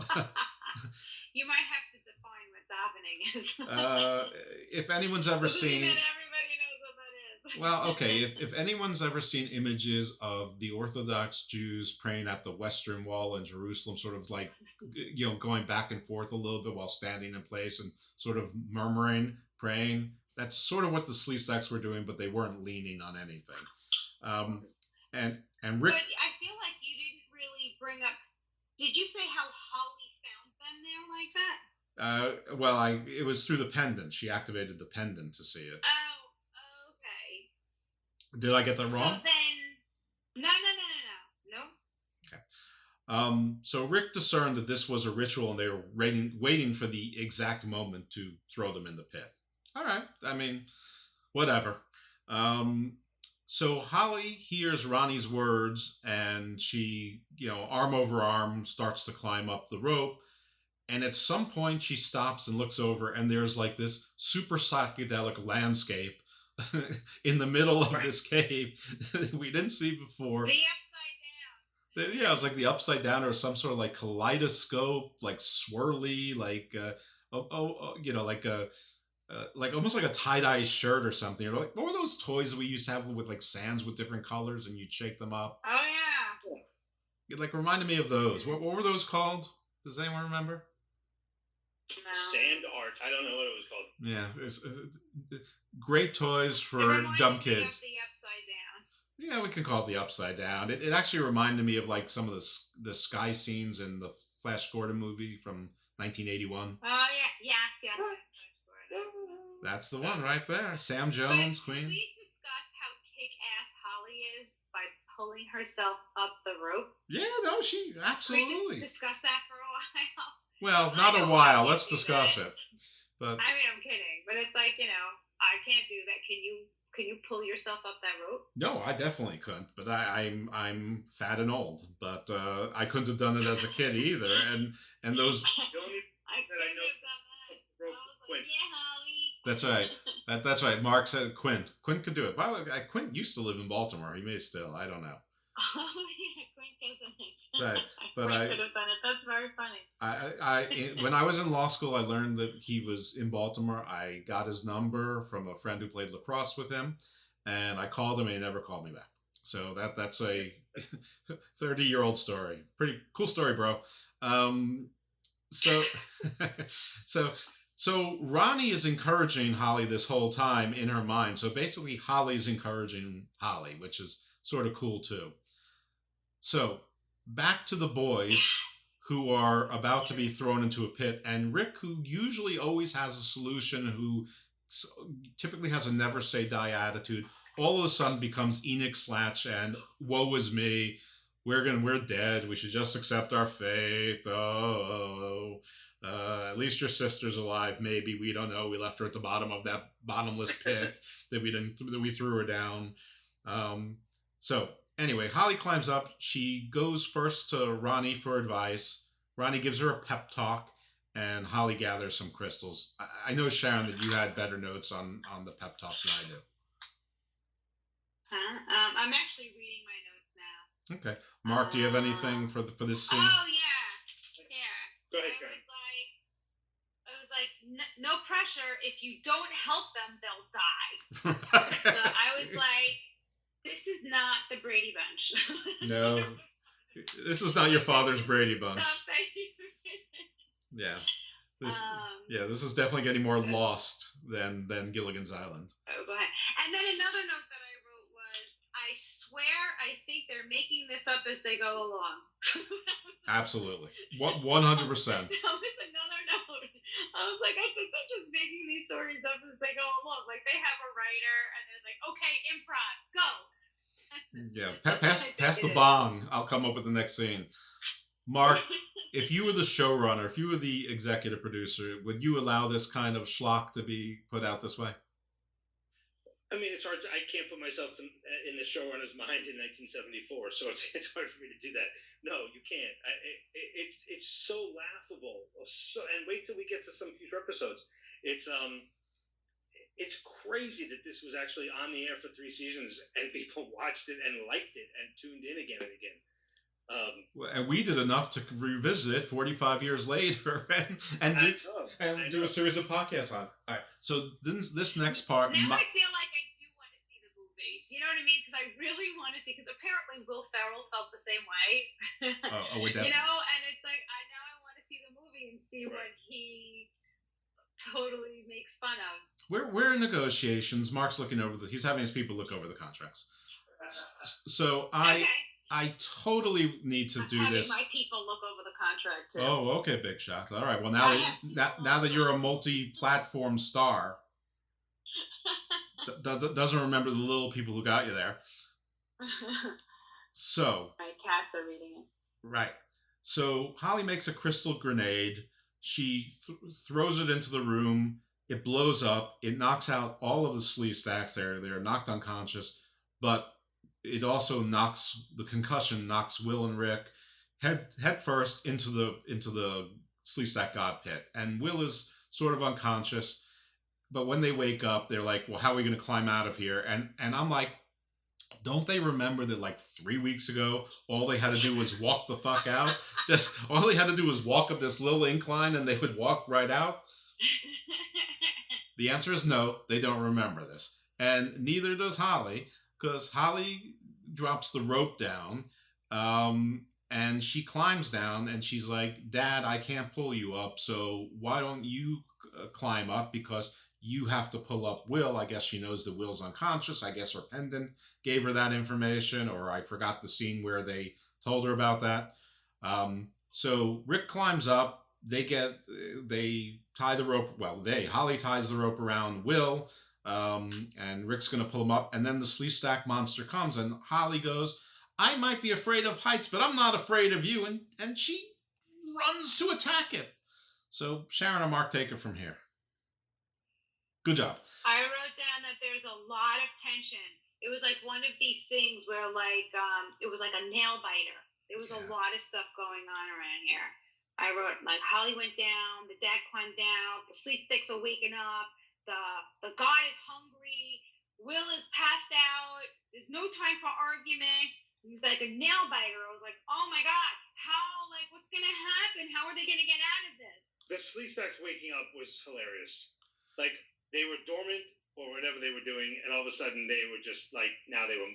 You might have to define what davening is. If anyone's ever seen... Everybody knows what that is. Well, okay, if anyone's ever seen images of the Orthodox Jews praying at the Western Wall in Jerusalem, sort of like, going back and forth a little bit while standing in place and sort of murmuring, praying, that's sort of what the Sleestaks were doing, but they weren't leaning on anything. And Rick... But I feel like you didn't really bring up... Did you say how Holly found them there like that? Well, it was through the pendant. She activated the pendant to see it. Oh, okay. Did I get that wrong? So then... No. Okay. So Rick discerned that this was a ritual, and they were waiting for the exact moment to throw them in the pit. All right. I mean, whatever. So Holly hears Ronnie's words, and she, arm over arm, starts to climb up the rope. And at some point, she stops and looks over, and there's like this super psychedelic landscape in the middle of this cave that we didn't see before. The upside down. Yeah, it's like the upside down, or some sort of like kaleidoscope, like swirly, like like almost like a tie-dye shirt or something. Or like, what were those toys that we used to have with like sands with different colors, and you'd shake them up? Oh yeah. It like reminded me of those. What were those called? Does anyone remember? No. Sand art. I don't know what it was called. Yeah, it's great toys for dumb kids. The upside down. Yeah, we can call it the upside down. It actually reminded me of like some of the sky scenes in the Flash Gordon movie from 1981. Oh yeah, yes. That's the one right there. Sam Jones, Queen. We discuss how kick-ass Holly is by pulling herself up the rope. Yeah, no, she absolutely. We just discussed that for a while. Well, not a while. Let's discuss it. But I mean, I'm kidding, but it's like, I can't do that. Can you pull yourself up that rope? No, I definitely couldn't. But I'm fat and old. But I couldn't have done it as a kid either. And those. I couldn't have done that. I was like, yeah, Holly. That's right. That's right. Mark said Quint. Quint could do it. By the way, Quint used to live in Baltimore. He may still. I don't know. Oh yeah, Quint doesn't. Right, but I could have done it. That's very funny. When I was in law school, I learned that he was in Baltimore. I got his number from a friend who played lacrosse with him, and I called him, and he never called me back. So that's a 30-year-old story. Pretty cool story, bro. So Ronnie is encouraging Holly this whole time in her mind. So basically, Holly's encouraging Holly, which is sort of cool too. So back to the boys who are about to be thrown into a pit, and Rick, who usually always has a solution, who typically has a never say die attitude, all of a sudden becomes Enoch Slatch and woe is me. We're dead. We should just accept our fate. At least your sister's alive. Maybe, we don't know. We left her at the bottom of that bottomless pit that we threw her down. So anyway, Holly climbs up. She goes first to Ronnie for advice. Ronnie gives her a pep talk, and Holly gathers some crystals. I know, Sharon, that you had better notes on the pep talk than I do. I'm actually reading my notes now. Okay, Mark, do you have anything for this scene? Oh yeah. Go ahead, Sharon. I was like, no pressure. If you don't help them, they'll die. So I was like, this is not the Brady Bunch. No, this is not your father's Brady Bunch. Yeah, this is definitely getting more lost than Gilligan's Island. And then another note that I wrote was, I swear I think they're making this up as they go along. Absolutely, 100%. That was another note. I was like, I think they're just making these stories up as they go along. Like, they have a writer, and they're like, okay, improv, go. Yeah, pass the bong. I'll come up with the next scene. Mark, if you were the showrunner, if you were the executive producer, would you allow this kind of schlock to be put out this way? I mean, it's hard. I can't put myself in the showrunner's mind in 1974, so it's hard for me to do that. No, you can't. It's so laughable. And wait till we get to some future episodes. It's crazy that this was actually on the air for 3 seasons, and people watched it and liked it and tuned in again and again. And we did enough to revisit it 45 years later and do a series of podcasts on it. All right. So this next part. Now I feel like I do want to see the movie. You know what I mean? Because I really want to see. Because apparently Will Ferrell felt the same way. We definitely. And it's like I want to see the movie and see what he totally makes fun of. We're in negotiations. Mark's looking over he's having his people look over the contracts. So I totally need to do this. My people look over the contract too. Oh, okay, big shot. All right. Well, now that you're a multi-platform star, doesn't remember the little people who got you there. So. My cats are reading it. Right. So Holly makes a crystal grenade. She throws it into the room. It blows up. It knocks out all of the Sleestaks. They're knocked unconscious. but it also the concussion knocks Will and Rick head first into the Sleestack God Pit, and Will is sort of unconscious. But when they wake up, they're like, "Well, how are we going to climb out of here?" And I'm like, don't they remember that like 3 weeks ago, all they had to do was walk the fuck out? Just all they had to do was walk up this little incline, and they would walk right out. The answer is no. They don't remember this, and neither does Holly, because Holly drops the rope down. And she climbs down, and she's like, "Dad, I can't pull you up, so why don't you climb up? Because you have to pull up Will." I guess she knows that Will's unconscious. I guess her pendant gave her that information, or I forgot the scene where they told her about that. So Rick climbs up. They tie the rope. Well, Holly ties the rope around Will, and Rick's going to pull him up. And then the Sleestack monster comes, and Holly goes, "I might be afraid of heights, but I'm not afraid of you." And she runs to attack it. So Sharon and Mark, take it from here. Good job. I wrote down that there's a lot of tension. It was like one of these things where it was like a nail biter. There was a lot of stuff going on around here. I wrote like Holly went down, the dad climbed down, the Sleesticks are waking up, the god is hungry, Will is passed out, there's no time for argument. Like a nail biter. I was like, oh my God, what's going to happen? How are they going to get out of this? The Sleestacks waking up was hilarious. Like, they were dormant or whatever they were doing, and all of a sudden they were just like, now they were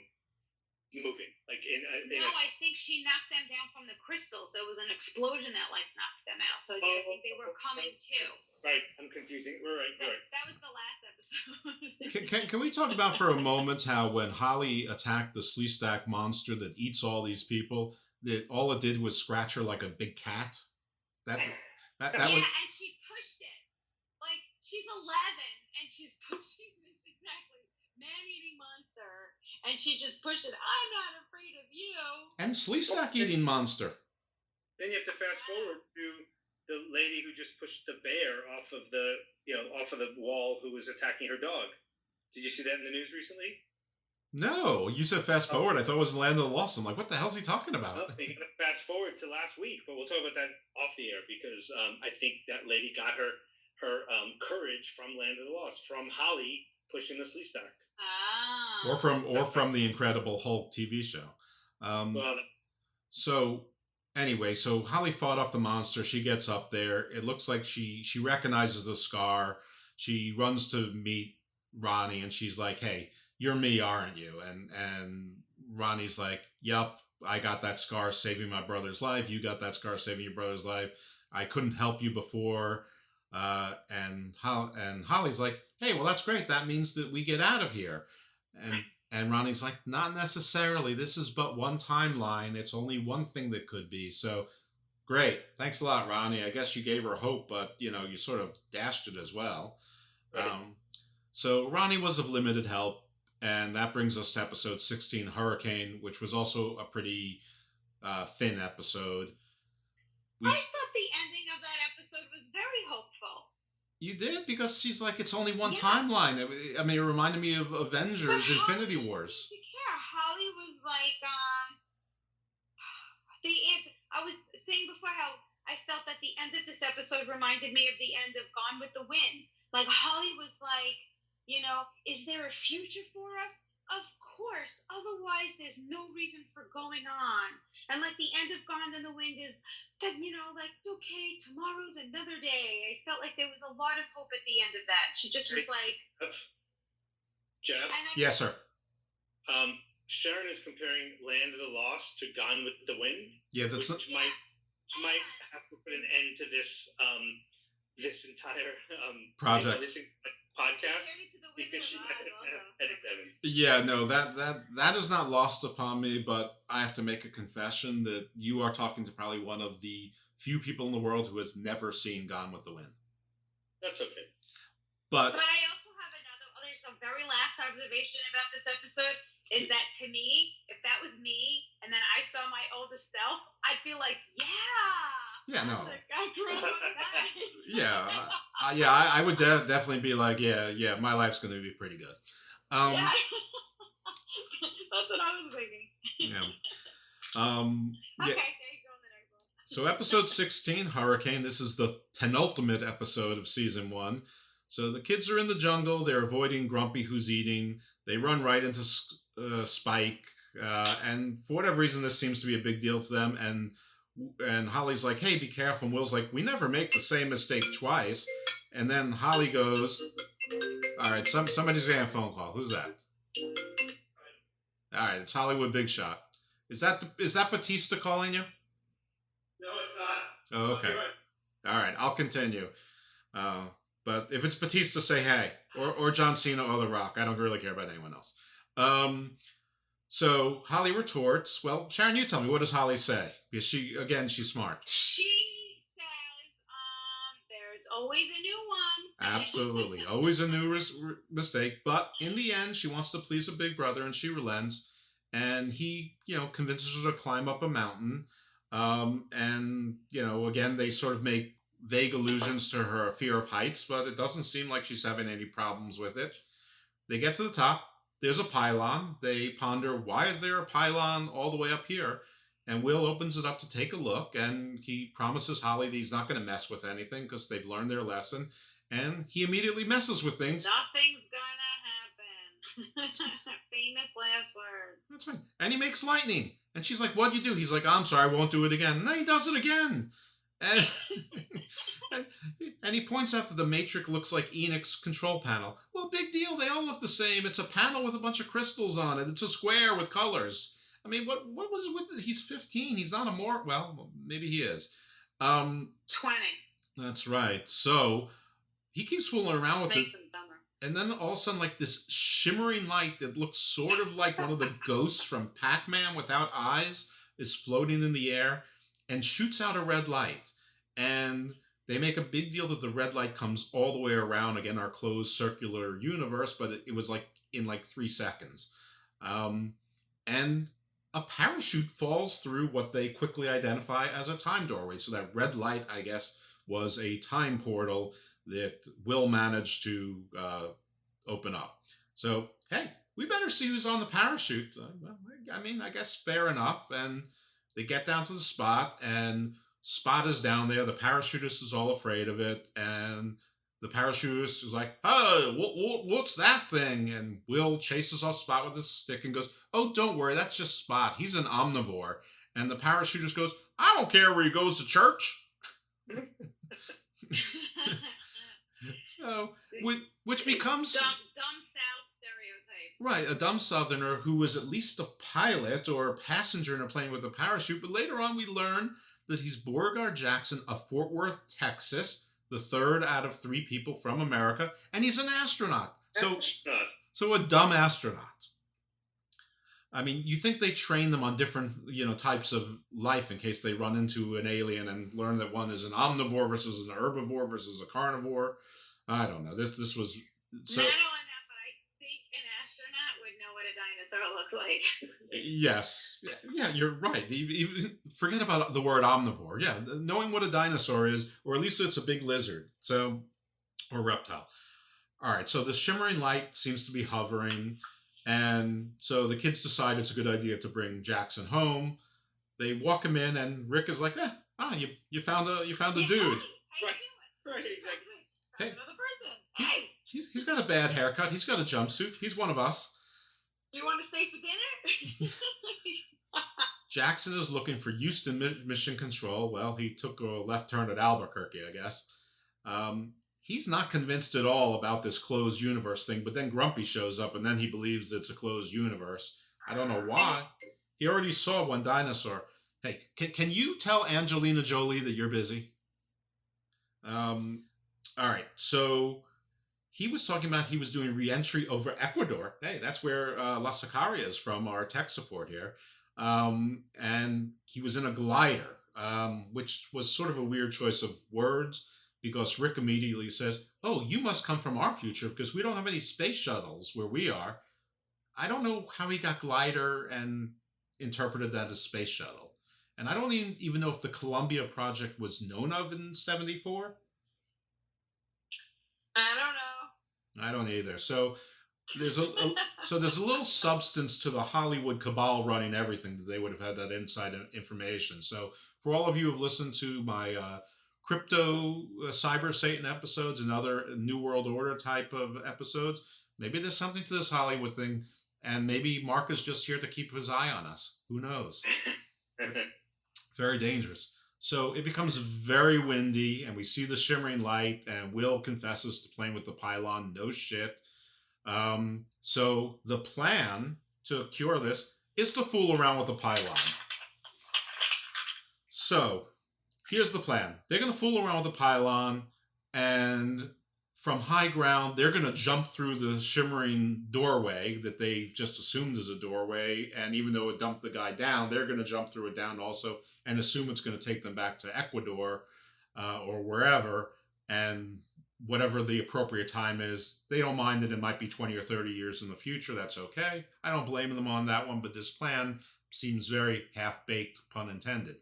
moving. Like I think she knocked them down from the crystals. There was an explosion that knocked them out. So I think they were coming too. Right, I'm confusing. We're right. That was the last episode. Can we talk about for a moment how when Holly attacked the Sleestack monster that eats all these people, that all it did was scratch her like a big cat? That was. And she pushed it. Like, she's 11 and she's pushing this exactly man-eating monster, and she just pushed it. I'm not afraid of you. And Sleestack eating monster. Then you have to fast forward to the lady who just pushed the bear off of the wall, who was attacking her dog. Did you see that in the news recently? No, you said fast forward. I thought it was Land of the Lost. I'm like, what the hell's he talking about? Well, you got to fast forward to last week, but we'll talk about that off the air, because I think that lady got her courage from Land of the Lost, from Holly pushing the Sleestack. Ah. Or from the Incredible Hulk TV show. So anyway, so Holly fought off the monster. She gets up there. It looks like she recognizes the scar. She runs to meet Ronnie, and she's like, "Hey, you're me, aren't you?" And Ronnie's like, "Yup, I got that scar saving my brother's life. You got that scar saving your brother's life. I couldn't help you before." And Holly's like, "Hey, well, that's great. That means that we get out of here." And Ronnie's like, "Not necessarily. This is but one timeline. It's only one thing that could be. So, great. Thanks a lot, Ronnie. I guess you gave her hope, but, you sort of dashed it as well." Right. So Ronnie was of limited help, and that brings us to episode 16, Hurricane, which was also a pretty thin episode. I thought the ending of that episode was very hopeful. You did? Because she's like, it's only one timeline. I mean, it reminded me of Avengers Infinity Wars. Holly was like, I was saying before how I felt that the end of this episode reminded me of the end of Gone with the Wind. Like, Holly was like, is there a future for us? Of course. Otherwise, there's no reason for going on. And like the end of Gone in the Wind is that, it's okay. Tomorrow's another day. I felt like there was a lot of hope at the end of that. She just was like, Jeff? Yes, sir. Sharon is comparing Land of the Lost to Gone with the Wind. Yeah, that's which might have to put an end to this this entire project. Podcast. Yeah, no, that is not lost upon me, but I have to make a confession that you are talking to probably one of the few people in the world who has never seen Gone with the Wind. That's okay. But I also have there's a very last observation about this episode, is that to me, if that was me, and then I saw my oldest self, I'd feel like, yeah, no. I grew up, guys. Yeah, I would definitely be like, yeah, my life's going to be pretty good. what I was thinking. Yeah. Okay, there you go on the next one. So episode 16, Hurricane. This is the penultimate episode of season 1. So the kids are in the jungle. They're avoiding Grumpy, who's eating. They run right into Spike. And for whatever reason, this seems to be a big deal to them. And Holly's like, hey, be careful. And Will's like, we never make the same mistake twice. And then Holly goes, all right, somebody's getting a phone call. Who's that? All right, it's Hollywood Big Shot. Is that Batista calling you? No, it's not. Oh, okay. All right, I'll continue. But if it's Batista, say hey. Or John Cena or The Rock. I don't really care about anyone else. So Holly retorts, well, Sharon, you tell me, what does Holly say? Because she's smart. She says, there's always a new one. Absolutely. Always a new mistake. But in the end, she wants to please a big brother, and she relents. And he, convinces her to climb up a mountain. And, again, they sort of make vague allusions to her fear of heights, but it doesn't seem like she's having any problems with it. They get to the top. There's a pylon. They ponder, why is there a pylon all the way up here? And Will opens it up to take a look, and he promises Holly that he's not going to mess with anything because they've learned their lesson. And he immediately messes with things. Nothing's gonna happen. Famous last word. That's right. And he makes lightning. And she's like, what'd you do? He's like, I'm sorry, I won't do it again. And then he does it again. And he points out that the Matrix looks like Enoch's control panel. Well, big deal. They all look the same. It's a panel with a bunch of crystals on it. It's a square with colors. I mean, what was it with? He's 15. He's not a more. Well, maybe he is. 20. That's right. So he keeps fooling around with it. And then all of a sudden, like this shimmering light that looks sort of like one of the ghosts from Pac-Man without eyes is floating in the air and shoots out a red light. And they make a big deal that the red light comes all the way around, again, our closed circular universe, but it was like in like 3 seconds. And a parachute falls through what they quickly identify as a time doorway. So that red light, I guess, was a time portal that Will manage to open up. So, hey, we better see who's on the parachute. I mean, I guess fair enough. And they get down to the spot, and Spot is down there. The parachutist is all afraid of it. And the parachutist is like, oh, what's that thing? And Will chases off Spot with his stick and goes, oh, don't worry, that's just Spot. He's an omnivore. And the parachutist goes, I don't care where he goes to church. So, which becomes dumb South stereotype. Right, a dumb Southerner who was at least a pilot or a passenger in a plane with a parachute. But later on, we learn that he's Beauregard Jackson of Fort Worth, Texas, the third out of 3 people from America, and he's an astronaut. So a dumb astronaut. I mean, you think they train them on different, types of life in case they run into an alien and learn that one is an omnivore versus an herbivore versus a carnivore. I don't know. This was so. Not only that, but I think an astronaut would know what a dinosaur looks like. Yes. Yeah, you're right. Forget about the word omnivore. Yeah, knowing what a dinosaur is, or at least it's a big lizard, or reptile. All right, so the shimmering light seems to be hovering. And so the kids decide it's a good idea to bring Jackson home. They walk him in, and Rick is like, you found a dude. Right, exactly. Hey, another person. He's got a bad haircut. He's got a jumpsuit. He's one of us. You want to stay for dinner? Jackson is looking for Houston Mission Control. Well, he took a left turn at Albuquerque, I guess. He's not convinced at all about this closed universe thing, but then Grumpy shows up, and then he believes it's a closed universe. I don't know why. He already saw one dinosaur. Hey, can you tell Angelina Jolie that you're busy? All right, so he was talking about he was doing re-entry over Ecuador. Hey, that's where La Sicaria is from, our tech support here. And he was in a glider, which was sort of a weird choice of words, because Rick immediately says, oh, you must come from our future because we don't have any space shuttles where we are. I don't know how he got glider and interpreted that as space shuttle. And I don't even know if the Columbia project was known of in 74. I don't know. I don't either. So there's there's a little substance to the Hollywood cabal running everything that they would have had that inside information. So for all of you who've listened to my crypto cyber Satan episodes and other New World Order type of episodes, maybe there's something to this Hollywood thing, and maybe Mark is just here to keep his eye on us. Who knows? Very dangerous. So it becomes very windy, and we see the shimmering light, and Will confesses to playing with the pylon. No shit. So the plan to cure this is to fool around with the pylon. So here's the plan. They're going to fool around with the pylon, and from high ground, they're going to jump through the shimmering doorway that they've just assumed is a doorway. And even though it dumped the guy down, they're going to jump through it down also and assume it's going to take them back to Ecuador or wherever. And whatever the appropriate time is, they don't mind that it might be 20 or 30 years in the future. That's okay. I don't blame them on that one, but this plan seems very half-baked, pun intended.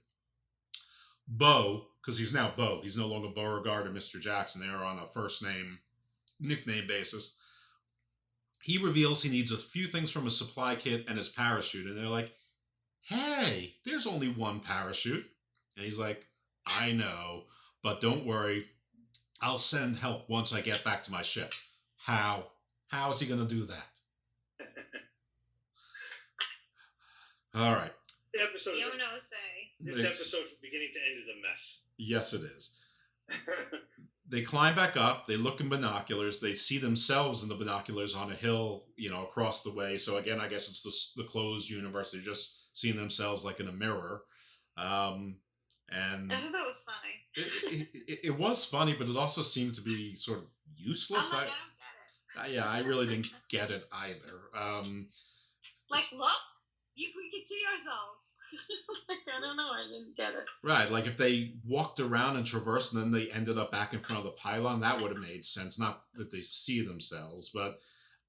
Bo, because he's now Bo, he's no longer Beauregard or Mr. Jackson. They're on a first name, nickname basis. He reveals he needs a few things from his supply kit and his parachute. And they're like, hey, there's only one parachute. And he's like, I know, but don't worry. I'll send help once I get back to my ship. How? How is he going to do that? All right. The episode this Ex- episode from beginning to end is a mess. Yes, it is. They climb back up. They look in binoculars. They see themselves in the binoculars on a hill, across the way. So again, I guess it's the closed universe. They're just seeing themselves like in a mirror. And I thought that was funny. It was funny, but it also seemed to be sort of useless. I don't get it. Yeah, I really didn't get it either. Look, we can see ourselves. I don't know. I didn't get it. Right, like if they walked around and traversed and then they ended up back in front of the pylon, that would have made sense. Not that they see themselves, but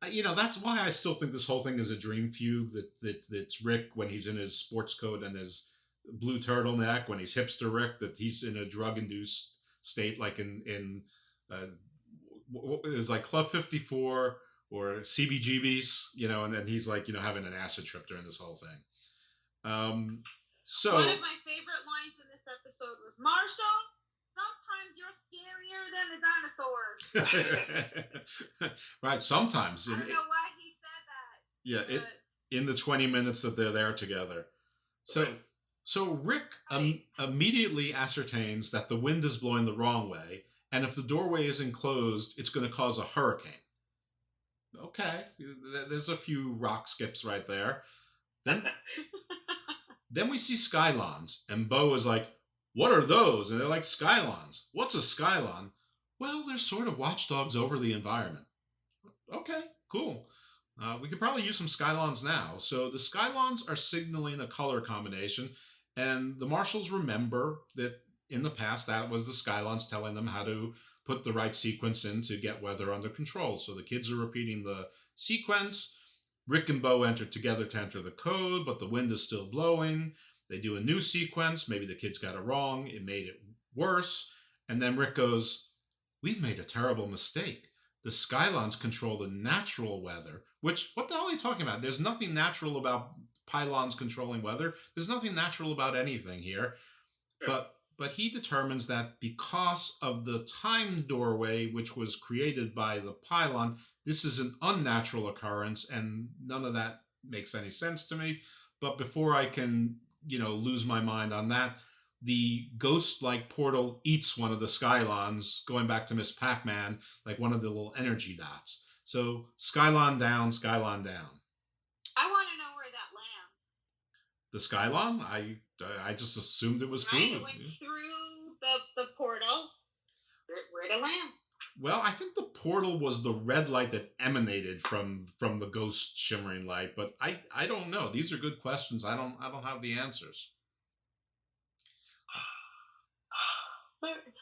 that's why I still think this whole thing is a dream fugue. That's Rick when he's in his sports coat and his blue turtleneck, when he's hipster Rick, that he's in a drug-induced state, like in it's like Club 54 or CBGB's, and then he's like having an acid trip during this whole thing. So one of my favorite lines in this episode was, Marshall, sometimes you're scarier than the dinosaurs. Right, sometimes. I don't know why he said that. Yeah, in the 20 minutes that they're there together. So Rick immediately ascertains that the wind is blowing the wrong way, and if the doorway isn't closed, it's going to cause a hurricane. Okay, there's a few rock skips right there. Then we see Skylons, and Bo is like, what are those? And they're like, Skylons. What's a Skylon? Well, they're sort of watchdogs over the environment. Okay, cool. We could probably use some Skylons now. So the Skylons are signaling a color combination, and the Marshals remember that in the past that was the Skylons telling them how to put the right sequence in to get weather under control. So the kids are repeating the sequence. Rick and Bo enter together to enter the code, but the wind is still blowing. They do a new sequence. Maybe the kids got it wrong. It made it worse. And then Rick goes, we've made a terrible mistake. The Skylons control the natural weather, which, what the hell are you talking about? There's nothing natural about pylons controlling weather. There's nothing natural about anything here. But he determines that because of the time doorway, which was created by the pylon, this is an unnatural occurrence, and none of that makes any sense to me. But before I can, lose my mind on that, the ghost-like portal eats one of the Skylons, going back to Miss Pac-Man, like one of the little energy dots. So Skylon down, Skylon down. I want to know where that lands. The Skylon? I just assumed it was food. Right, it went through the portal. Where to land? Well, I think the portal was the red light that emanated from the ghost shimmering light, but I don't know. These are good questions. I don't have the answers.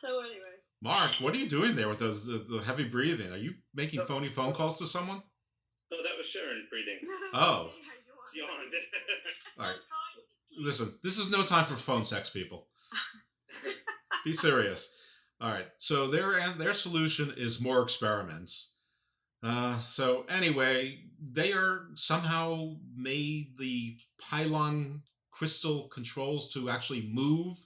So anyway. Mark, what are you doing there with those the heavy breathing? Are you making phony phone calls to someone? Oh, that was Sharon breathing. Oh. She yawned. All right. Listen, this is no time for phone sex, people. Be serious. All right. So their solution is more experiments. So anyway, they are somehow made the pylon crystal controls to actually move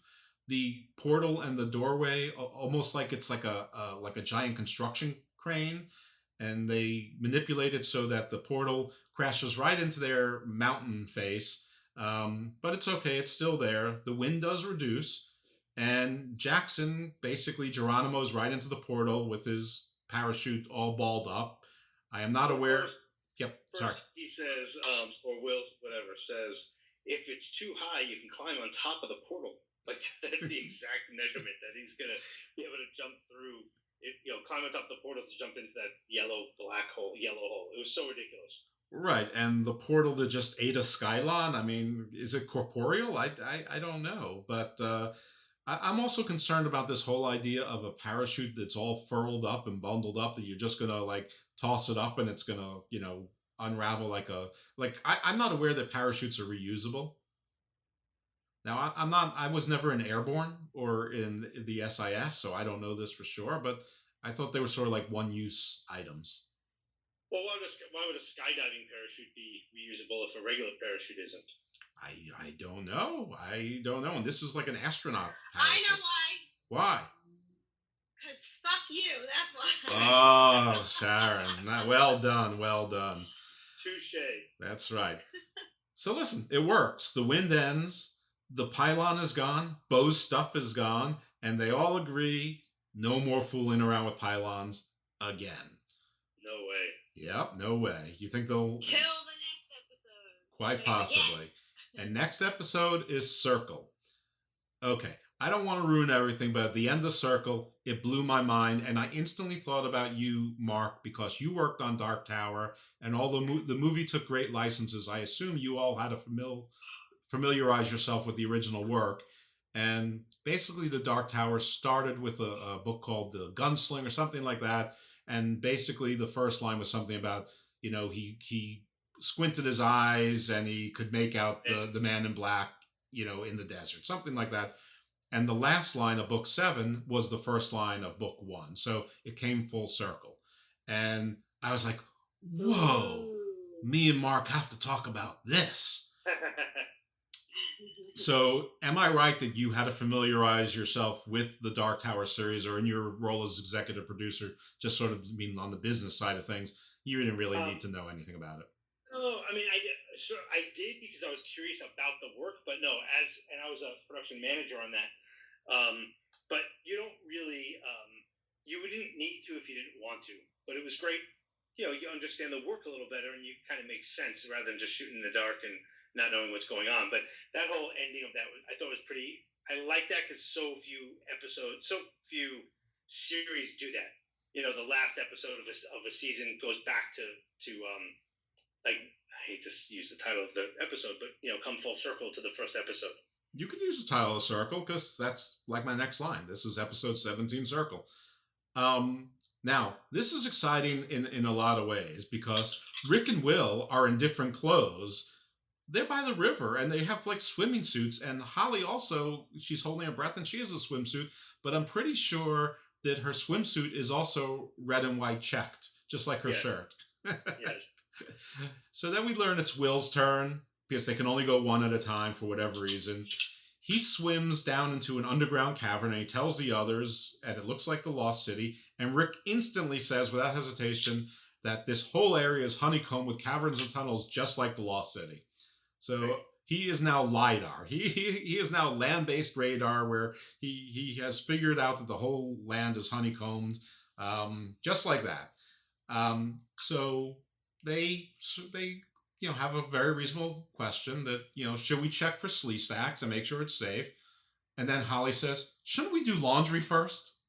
the portal and the doorway, almost like it's like a giant construction crane, and they manipulate it so that the portal crashes right into their mountain face. But it's okay; it's still there. The wind does reduce, and Jackson, basically Geronimo's right into the portal with his parachute all balled up. I am not aware. Sorry. He says, or Will, whatever, says, if it's too high, you can climb on top of the portal. Like, that's the exact measurement that he's going to be able to jump through. Climb on top of the portal to jump into that yellow hole. It was so ridiculous. Right, and the portal that just ate a Skylon, I mean, is it corporeal? I don't know. But I'm also concerned about this whole idea of a parachute that's all furled up and bundled up, that you're just going to, like, toss it up and it's going to, unravel I'm not aware that parachutes are reusable. Now, I was never in airborne or in the SIS, so I don't know this for sure, but I thought they were sort of like one-use items. Well, why would a skydiving parachute be reusable if a regular parachute isn't? I don't know. I don't know. And this is like an astronaut parachute. I know why. Why? Because fuck you, that's why. Oh, Sharon. Well done. Well done. Touche. That's right. So listen, it works. The wind ends. The pylon is gone. Bo's stuff is gone. And they all agree, no more fooling around with pylons again. No way. Yep, no way. You think they'll... Till the next episode. Quite possibly. And next episode is Circle. Okay, I don't want to ruin everything, but at the end of Circle, it blew my mind, and I instantly thought about you, Mark, because you worked on Dark Tower, and although the movie took great licenses, I assume you all had to familiarize yourself with the original work. And basically, the Dark Tower started with a book called The Gunslinger or something like that. And basically, the first line was something about, he squinted his eyes and he could make out the man in black, in the desert, something like that. And the last line of book 7 was the first line of book 1. So it came full circle. And I was like, whoa, me and Mark have to talk about this. So am I right that you had to familiarize yourself with the Dark Tower series, or in your role as executive producer, just sort of on the business side of things, you didn't really need to know anything about it? No, I mean, I did because I was curious about the work, but no, and I was a production manager on that. But you don't really, you didn't need to if you didn't want to, but it was great. You understand the work a little better and you kind of make sense rather than just shooting in the dark and not knowing what's going on. But that whole ending of that, I thought was pretty, I like that because so few series do that. The last episode of a season goes back to I hate to use the title of the episode, but come full circle to the first episode. You could use the title of Circle because that's like my next line. This is episode 17, Circle. Now, this is exciting in a lot of ways because Rick and Will are in different clothes. They're by the river and they have like swimming suits. And Holly also, she's holding her breath and she has a swimsuit, but I'm pretty sure that her swimsuit is also red and white checked, just like her shirt. Yes. So then we learn it's Will's turn because they can only go one at a time for whatever reason. He swims down into an underground cavern and he tells the others, and it looks like the Lost City. And Rick instantly says, without hesitation, that this whole area is honeycombed with caverns and tunnels just like the Lost City. So he is now LiDAR. He is now land-based radar, where he has figured out that the whole land is honeycombed, just like that. So they have a very reasonable question that, should we check for slee stacks and make sure it's safe? And then Holly says, shouldn't we do laundry first?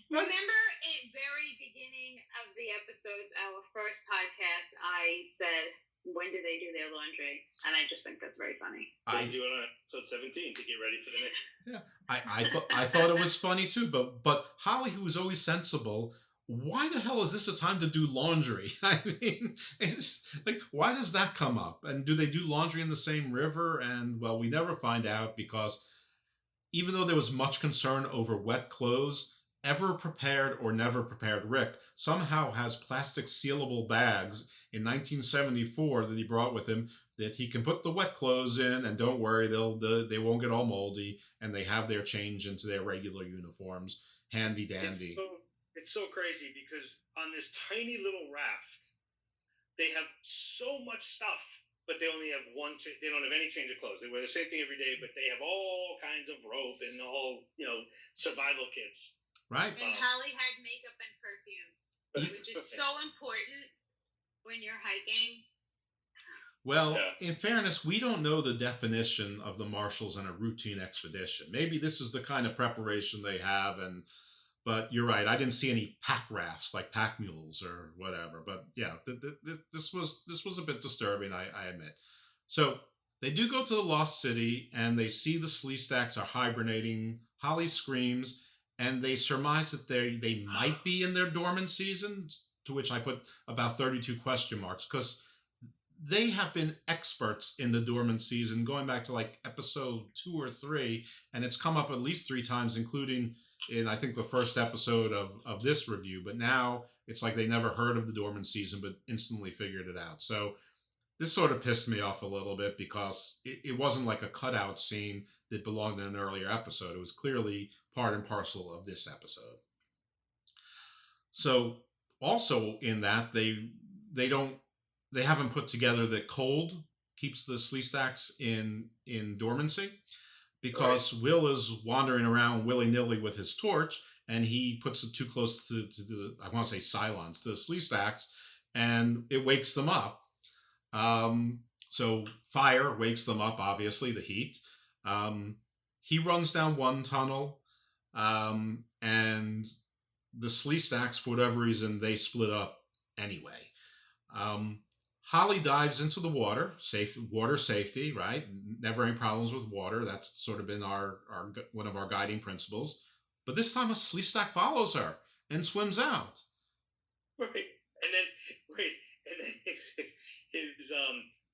Remember at very beginning of the episodes, our first podcast, I said, when do they do their laundry? And I just think that's very funny. They do it on episode 17 to get ready for the next. Yeah, I thought it was funny too, but Holly, who was always sensible, why the hell is this a time to do laundry? I mean, it's like, why does that come up? And do they do laundry in the same river? And well, we never find out because even though there was much concern over wet clothes, ever prepared or never prepared Rick somehow has plastic sealable bags in 1974 that he brought with him that he can put the wet clothes in, and don't worry, they won't get all moldy, and they have their change into their regular uniforms. Handy dandy. It's so crazy because on this tiny little raft, they have so much stuff, but they only have they don't have any change of clothes. They wear the same thing every day, but they have all kinds of rope and all, survival kits. Right. And Holly had makeup and perfume, which is so important when you're hiking. Well, in fairness, we don't know the definition of the marshals in a routine expedition. Maybe this is the kind of preparation they have, but you're right. I didn't see any pack rafts like pack mules or whatever. But yeah, this was a bit disturbing, I admit. So they do go to the Lost City, and they see the Sleestaks are hibernating. Holly screams, and they surmise that they might be in their dormant season, to which I put about 32 question marks, because they have been experts in the dormant season going back to like episode 2 or 3, and it's come up at least 3 times, including in I think the first episode of this review. But now it's like they never heard of the dormant season but instantly figured it out. So this sort of pissed me off a little bit, because it wasn't like a cutout scene that belonged in an earlier episode. It was clearly part and parcel of this episode. So also in that they haven't put together that cold keeps the Sleestaks in dormancy, because right. Will is wandering around willy-nilly with his torch, and he puts it too close to the, I want to say Cylons, to the Sleestaks, and it wakes them up. So fire wakes them up, obviously, the heat. He runs down one tunnel, and the Sleestaks, for whatever reason, they split up anyway. Holly dives into the water, water safety, right? Never any problems with water. That's sort of been our one of our guiding principles. But this time a Sleestak follows her and swims out. Right, and then his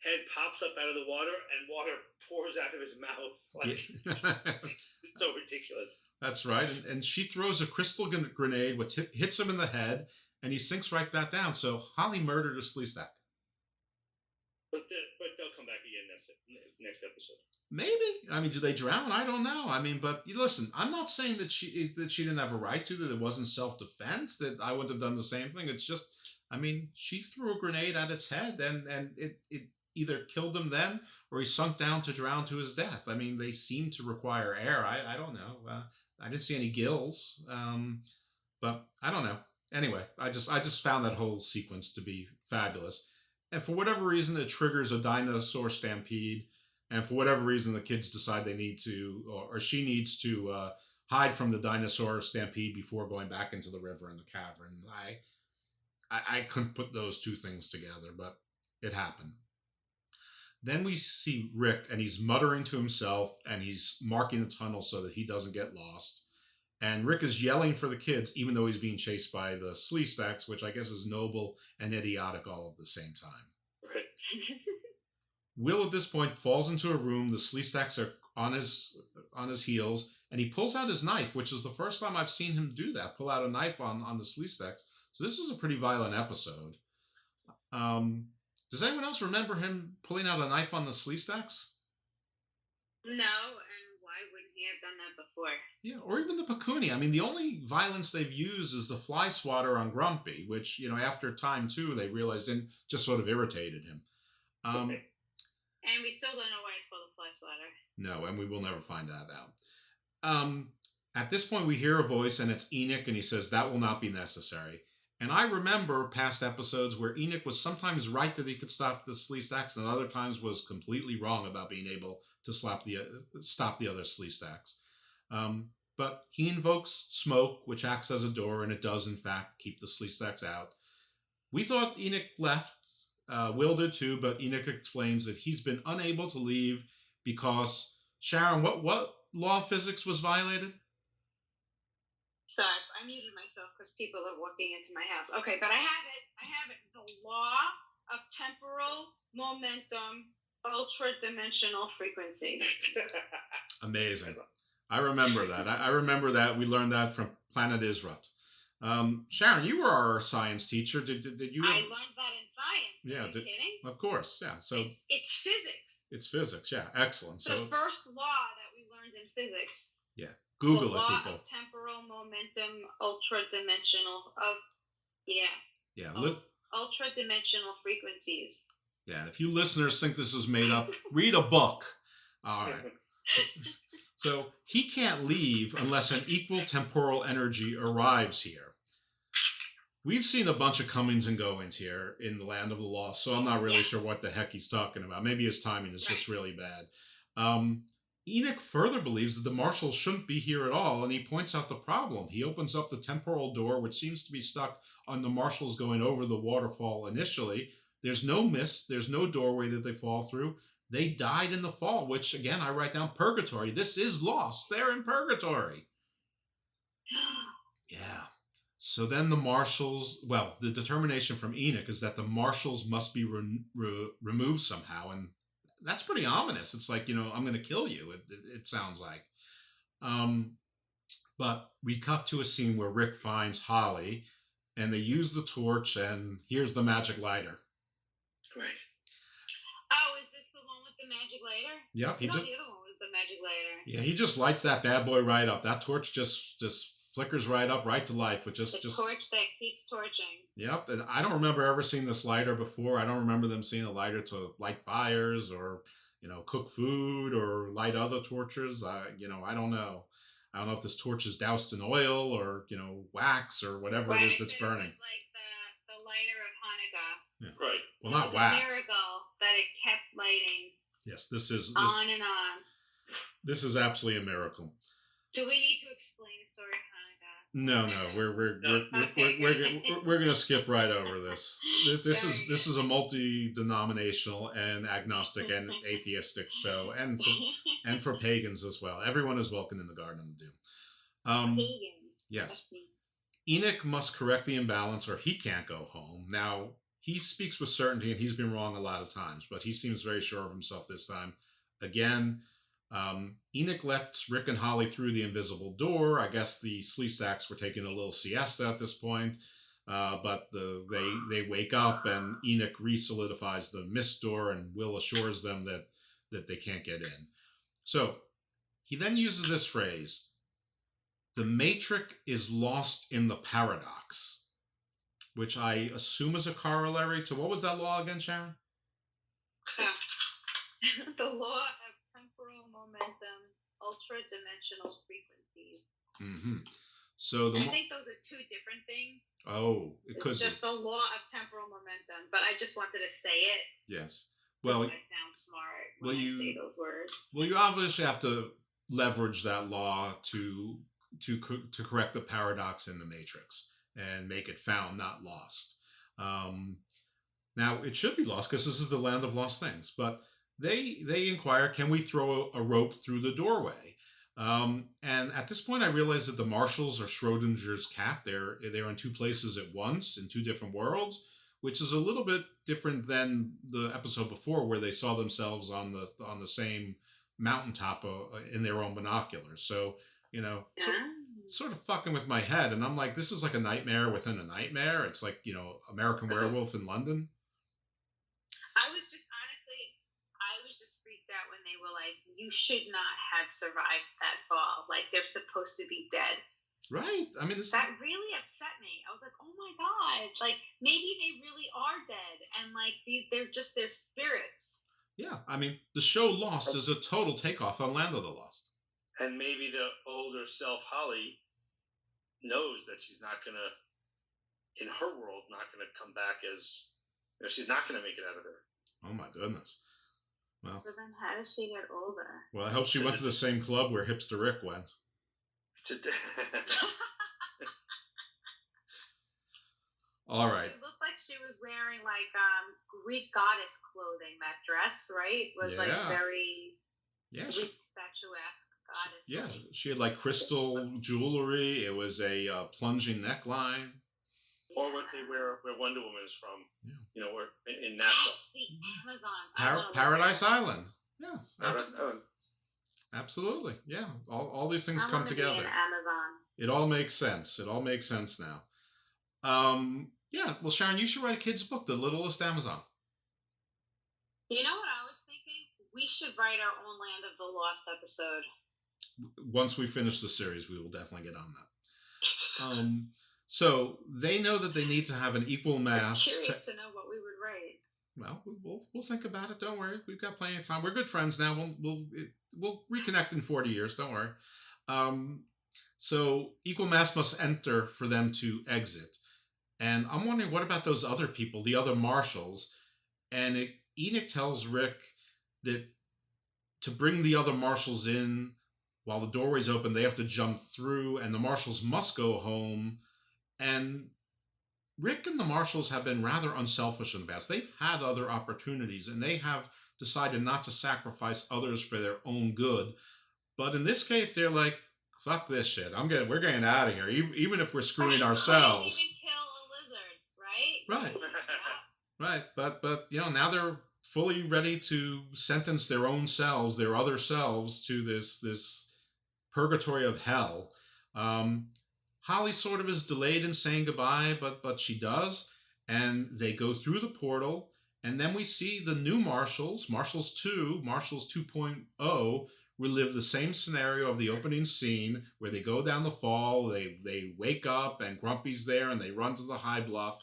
head pops up out of the water, and water pours out of his mouth. Like, it's so ridiculous. That's right, and she throws a crystal grenade, which hits him in the head, and he sinks right back down. So Holly murdered a Sleestak. But they'll come back again next episode. Maybe. I mean, do they drown? I don't know. I mean, but listen, I'm not saying that she didn't have a right to, that it wasn't self-defense, that I wouldn't have done the same thing. It's just, I mean, she threw a grenade at its head, and it either killed him then, or he sunk down to drown to his death. I mean, they seem to require air. I don't know. I didn't see any gills, but I don't know. Anyway, I just found that whole sequence to be fabulous. And for whatever reason, it triggers a dinosaur stampede. And for whatever reason, the kids decide they need to, or she needs to hide from the dinosaur stampede before going back into the river and the cavern. I couldn't put those two things together, but it happened. Then we see Rick, and he's muttering to himself, and he's marking the tunnel so that he doesn't get lost. And Rick is yelling for the kids, even though he's being chased by the Sleestaks, which I guess is noble and idiotic all at the same time. Right. Will, at this point, falls into a room. The Sleestaks are on his heels, and he pulls out his knife, which is the first time I've seen him do that, pull out a knife on the Sleestaks. So this is a pretty violent episode. Does anyone else remember him pulling out a knife on the Sleestaks? No. Why wouldn't he have done that before? Yeah, or even the Pakuni. I mean, the only violence they've used is the fly swatter on Grumpy, which, after time 2, they realized just sort of irritated him. Okay. And we still don't know why it's called a fly swatter. No, and we will never find that out. At this point, we hear a voice, and it's Enoch, and he says, "That will not be necessary." And I remember past episodes where Enoch was sometimes right that he could stop the Sleestaks, and other times was completely wrong about being able to stop the other Sleestaks. But he invokes smoke, which acts as a door, and it does, in fact, keep the Sleestaks out. We thought Enoch left. Will did too, but Enoch explains that he's been unable to leave because, Sharon, what law of physics was violated? Sorry, I muted myself because people are walking into my house. Okay, but I have it. The law of temporal momentum, ultra-dimensional frequency. Amazing. I remember that. I remember that. We learned that from Planet Israt. Sharon, you were our science teacher. Did you? I learned that in science. Yeah. Are you kidding? Of course. Yeah. So it's physics. It's physics. Yeah. Excellent. The first law that we learned in physics. Yeah. Google the it, law people. Of temporal momentum, ultra-dimensional of ultra-dimensional frequencies. Yeah. And if you listeners think this is made up, read a book. All right. So he can't leave unless an equal temporal energy arrives here. We've seen a bunch of comings and goings here in the Land of the Lost, so I'm not really sure what the heck he's talking about. Maybe his timing is just really bad. Enoch further believes that the marshals shouldn't be here at all, and he points out the problem. He opens up the temporal door, which seems to be stuck on the marshals going over the waterfall initially. There's no mist. There's no doorway that they fall through. They died in the fall, which, again, I write down purgatory. This is lost. They're in purgatory. Yeah. So then the marshals, well, the determination from Enoch is that the marshals must be removed somehow. And that's pretty ominous. It's like, I'm going to kill you, it sounds like. But we cut to a scene where Rick finds Holly, and they use the torch, and here's the magic lighter. Right. Oh, is this the one with the magic lighter? Yep. The other one was the magic lighter. Yeah, he just lights that bad boy right up. That torch just flickers right up, right to life. With just torch that keeps torching. Yep. And I don't remember ever seeing this lighter before. I don't remember them seeing a lighter to light fires or, cook food or light other torches. I don't know. I don't know if this torch is doused in oil or, wax or whatever it is that's burning. It was like the lighter of Hanukkah. Yeah. Right. Well, not wax. It was a miracle that it kept lighting. Yes, this is on and on. This is absolutely a miracle. Do we need to explain the story of Hanukkah? No, we're gonna skip right over this. This is a multi-denominational and agnostic and atheistic show, and for pagans as well. Everyone is welcome in the Garden of Doom. Pagans. Yes. Enoch must correct the imbalance, or he can't go home. Now, he speaks with certainty, and he's been wrong a lot of times, but he seems very sure of himself this time. Again, Enoch lets Rick and Holly through the invisible door. I guess the Sleestacks were taking a little siesta at this point, but they wake up, and Enoch re-solidifies the mist door, and Will assures them that they can't get in. So he then uses this phrase, "The matrix is lost in the paradox," which I assume is a corollary to, what was that law again, Sharon? The law of temporal momentum, ultra-dimensional frequencies. Mm-hmm. So I think those are two different things. Oh, it could be. It's just the law of temporal momentum, but I just wanted to say it. Yes. Well, I sound smart when I say those words. Well, you obviously have to leverage that law to correct the paradox in the matrix and make it found, not lost. Now, it should be lost because this is the land of lost things. But they inquire, can we throw a rope through the doorway? And at this point, I realize that the marshals are Schrodinger's cat. They're in two places at once, in two different worlds, which is a little bit different than the episode before, where they saw themselves on the same mountaintop in their own binoculars. So, sort of fucking with my head. And I'm like, this is like a nightmare within a nightmare. It's like, American Werewolf in London. I was just freaked out when they were like, you should not have survived that fall. Like, they're supposed to be dead. Right. I mean, that really upset me. I was like, oh my God. Like, maybe they really are dead. And like, they're just their spirits. Yeah. I mean, the show Lost is a total takeoff on Land of the Lost. And maybe the older self, Holly, knows that she's not going to, in her world, not going to come back as, she's not going to make it out of there. Oh my goodness. Well, so then how does she get older? Well, I hope she went to the same club where Hipster Rick went. All right. It looked like she was wearing like Greek goddess clothing. That dress, right? Was like very Greek statuesque goddess. Yeah, she had like crystal jewelry. It was a plunging neckline. Or what they wear, where Wonder Woman is from. Yeah. Where in Nassau. The Amazon. Paradise Island. Yes. Absolutely. Yeah. All these things I come want to be together. an Amazon. It all makes sense. It all makes sense now. Yeah. Well, Sharon, you should write a kid's book, The Littlest Amazon. You know what I was thinking? We should write our own Land of the Lost episode. Once we finish the series, we will definitely get on that. So they know that they need to have an equal mass. I'm curious to know what we would write. Well, we'll think about it. Don't worry. We've got plenty of time. We're good friends now. We'll reconnect in 40 years. Don't worry. So equal mass must enter for them to exit. And I'm wondering, what about those other people, the other marshals? And Enoch tells Rick that to bring the other marshals in while the doorway's open, they have to jump through, and the marshals must go home. And Rick and the marshals have been rather unselfish in the past. They've had other opportunities, and they have decided not to sacrifice others for their own good. But in this case, they're like, fuck this shit. We're getting out of here, even if we're screwing ourselves. They even kill a lizard, right? Right. But now they're fully ready to sentence their own selves, their other selves, to this purgatory of hell. Holly sort of is delayed in saying goodbye, but she does, and they go through the portal, and then we see the new marshals, Marshals 2.0, relive the same scenario of the opening scene where they go down the fall, they wake up, and Grumpy's there, and they run to the high bluff,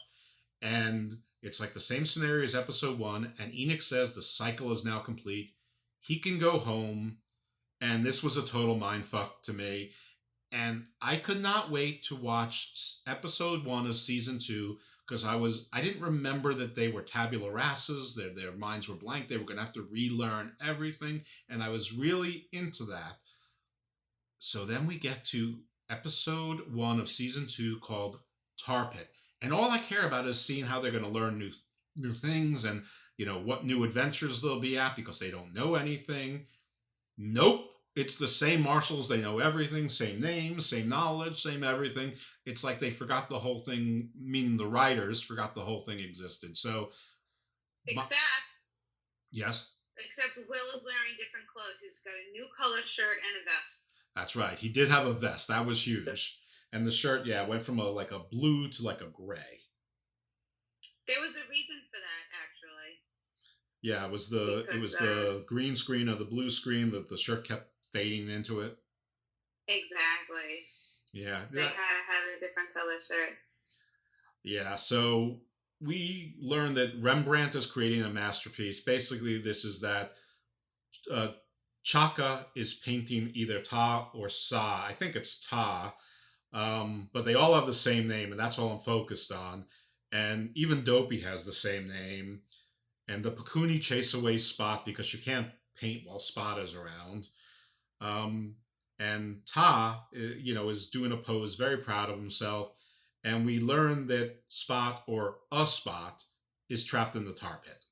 and it's like the same scenario as episode 1, and Enoch says the cycle is now complete. He can go home, and this was a total mindfuck to me. And I could not wait to watch episode 1 of season 2 because I didn't remember that they were tabula rasas. Their minds were blank. They were going to have to relearn everything, and I was really into that. So then we get to episode 1 of season 2 called Tar Pit, and all I care about is seeing how they're going to learn new things and what new adventures they'll be at because they don't know anything. Nope. It's the same marshals. They know everything, same names, same knowledge, same everything. It's like they forgot the whole thing, meaning the writers forgot the whole thing existed. So, yes. Except Will is wearing different clothes. He's got a new color shirt and a vest. That's right. He did have a vest. That was huge. And the shirt, went from a blue to a gray. There was a reason for that, actually. Yeah, it was the green screen or the blue screen that the shirt kept fading into it. Exactly. Yeah. They had to have a different color shirt. Yeah, so we learned that Rembrandt is creating a masterpiece. Basically, this is that Chaka is painting either Ta or Sa. I think it's Ta. But they all have the same name, and that's all I'm focused on. And even Dopey has the same name. And the Pakuni chase away Spot because you can't paint while Spot is around. And Ta, is doing a pose, very proud of himself. And we learn that Spot, or a Spot, is trapped in the tar pit.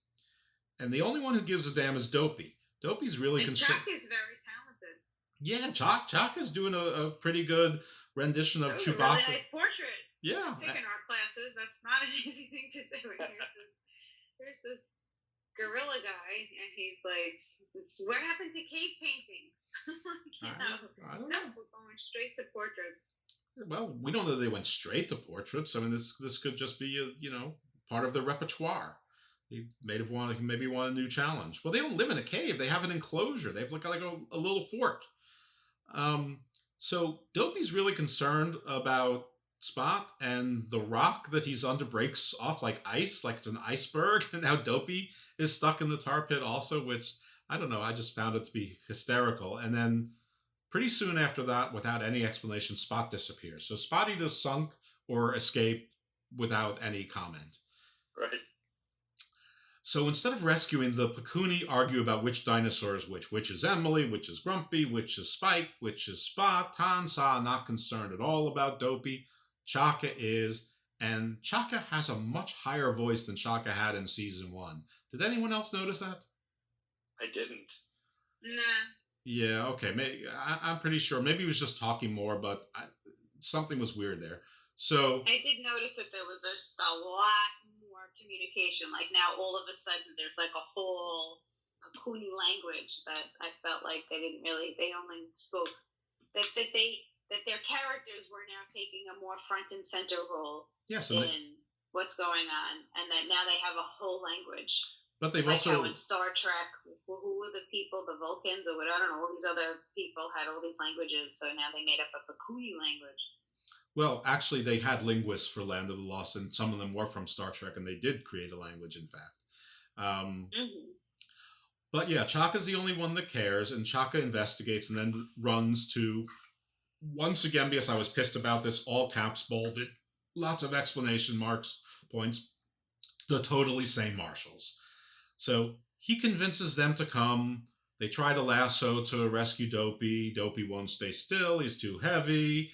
And the only one who gives a damn is Dopey. Dopey's really concerned. Chuck is very talented. Yeah, Chuck is doing a pretty good rendition of Chewbacca. A really nice portrait. Yeah. Taking art classes, that's not an easy thing to do. Here's this gorilla guy, and he's like, what happened to cave paintings? I don't know. We're going straight to portrait. Well, we don't know they went straight to portraits. I mean, this could just be part of their repertoire. He maybe want a new challenge. Well, they don't live in a cave. They have an enclosure. They have like a little fort. So Dopey's really concerned about Spot, and the rock that he's under breaks off like ice, like it's an iceberg. And now Dopey is stuck in the tar pit also, which I don't know. I just found it to be hysterical. And then pretty soon after that, without any explanation, Spot disappears. So Spot either sunk or escaped without any comment. Right. So instead of rescuing, the Pakuni argue about which dinosaur is which is Emily, which is Grumpy, which is Spike, which is Spot. Tansa not concerned at all about Dopey. Chaka is, and Chaka has a much higher voice than Chaka had in season 1. Did anyone else notice that? I didn't. Nah. Yeah, okay. I'm pretty sure. Maybe he was just talking more, but something was weird there. So I did notice that there was just a lot more communication. Like now, all of a sudden, there's like a whole Cooney language that I felt like they only spoke that their characters were now taking a more front and center role in what's going on, and that now they have a whole language. But they've like also how in Star Trek, who were the people, the Vulcans, or what, I don't know, all these other people had all these languages, so now they made up a Cooney language. Well, actually, they had linguists for Land of the Lost, and some of them were from Star Trek, and they did create a language, in fact. But yeah, Chaka's the only one that cares, and Chaka investigates and then runs to, once again, because I was pissed about this, all caps bolded, lots of exclamation marks, points, the totally same marshals. So he convinces them to come. They try to lasso to rescue Dopey. Dopey won't stay still. He's too heavy.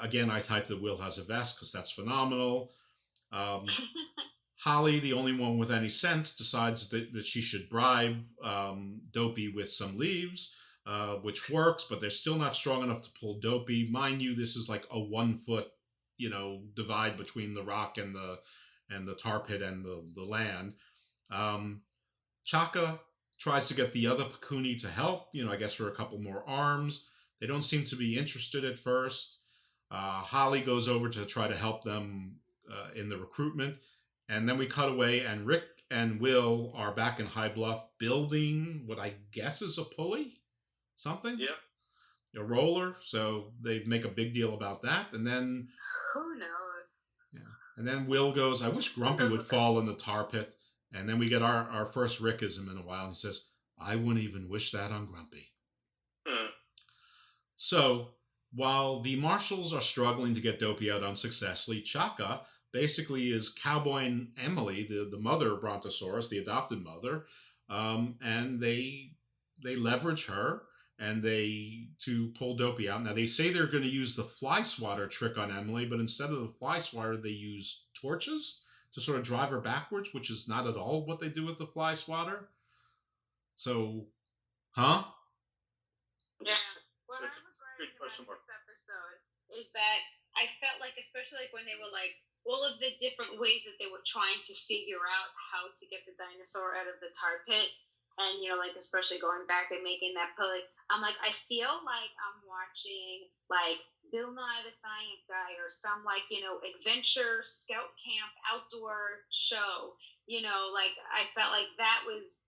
Again, I typed that Will has a vest because that's phenomenal. Holly, the only one with any sense, decides that she should bribe Dopey with some leaves, which works, but they're still not strong enough to pull Dopey. Mind you, this is like a 1 foot, divide between the rock and the tar pit and the land. Chaka tries to get the other Pakuni to help, I guess for a couple more arms. They don't seem to be interested at first. Holly goes over to try to help them in the recruitment. And then we cut away, and Rick and Will are back in High Bluff building what I guess is a pulley? Something? Yep. A roller. So they make a big deal about that. And then... Who knows? Yeah. And then Will goes, I wish Grumpy would fall in the tar pit. And then we get our first Rickism in a while. He says, I wouldn't even wish that on Grumpy. So, while the marshals are struggling to get Dopey out unsuccessfully, Chaka basically is cowboying Emily, the mother of Brontosaurus, the adopted mother, and they leverage her and to pull Dopey out. Now, they say they're going to use the fly swatter trick on Emily, but instead of the fly swatter, they use torches to sort of drive her backwards, which is not at all what they do with the fly swatter. So, huh? Yeah. What I was writing about this episode is that I felt like, especially like when they were like, all of the different ways that they were trying to figure out how to get the dinosaur out of the tar pit, and like especially going back and making that pulley, I'm like, I feel like I'm watching like Bill Nye the Science Guy or some like adventure scout camp outdoor show. Like I felt like that was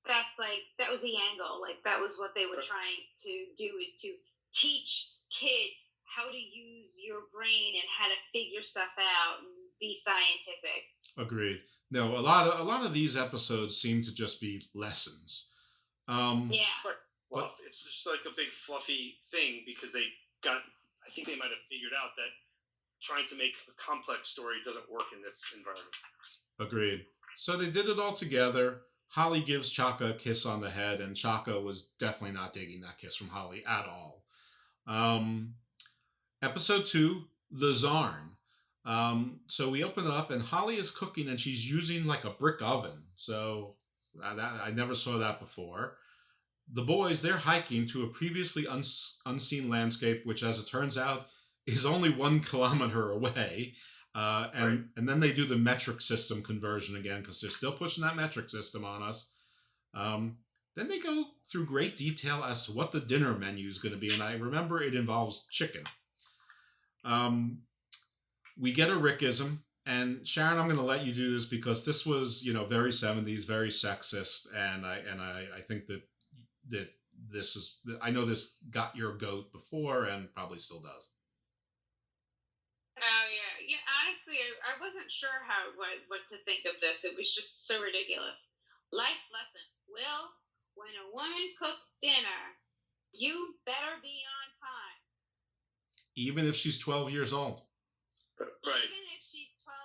the angle. Like that was what they were trying to do, is to teach kids how to use your brain and how to figure stuff out and be scientific. Agreed. No, a lot of these episodes seem to just be lessons. Yeah. Well, it's just like a big fluffy thing because I think they might have figured out that trying to make a complex story doesn't work in this environment. Agreed. So they did it all together. Holly gives Chaka a kiss on the head, and Chaka was definitely not digging that kiss from Holly at all. Episode 2, The Zarn. So we open it up, and Holly is cooking, and she's using like a brick oven. So I never saw that before. The boys, they're hiking to a previously unseen landscape, which, as it turns out, is only 1 kilometer away. And then they do the metric system conversion again, because they're still pushing that metric system on us. Then they go through great detail as to what the dinner menu is going to be, and I remember it involves chicken. We get a Rickism, and Sharon, I'm going to let you do this because this was, very 70s, very sexist, and I think that this is, I know this got your goat before and probably still does. Oh yeah. Honestly, I wasn't sure what to think of this. It was just so ridiculous. Life lesson: Will, when a woman cooks dinner, you better be on time. Even if she's 12 years old. Right. Even if she's 12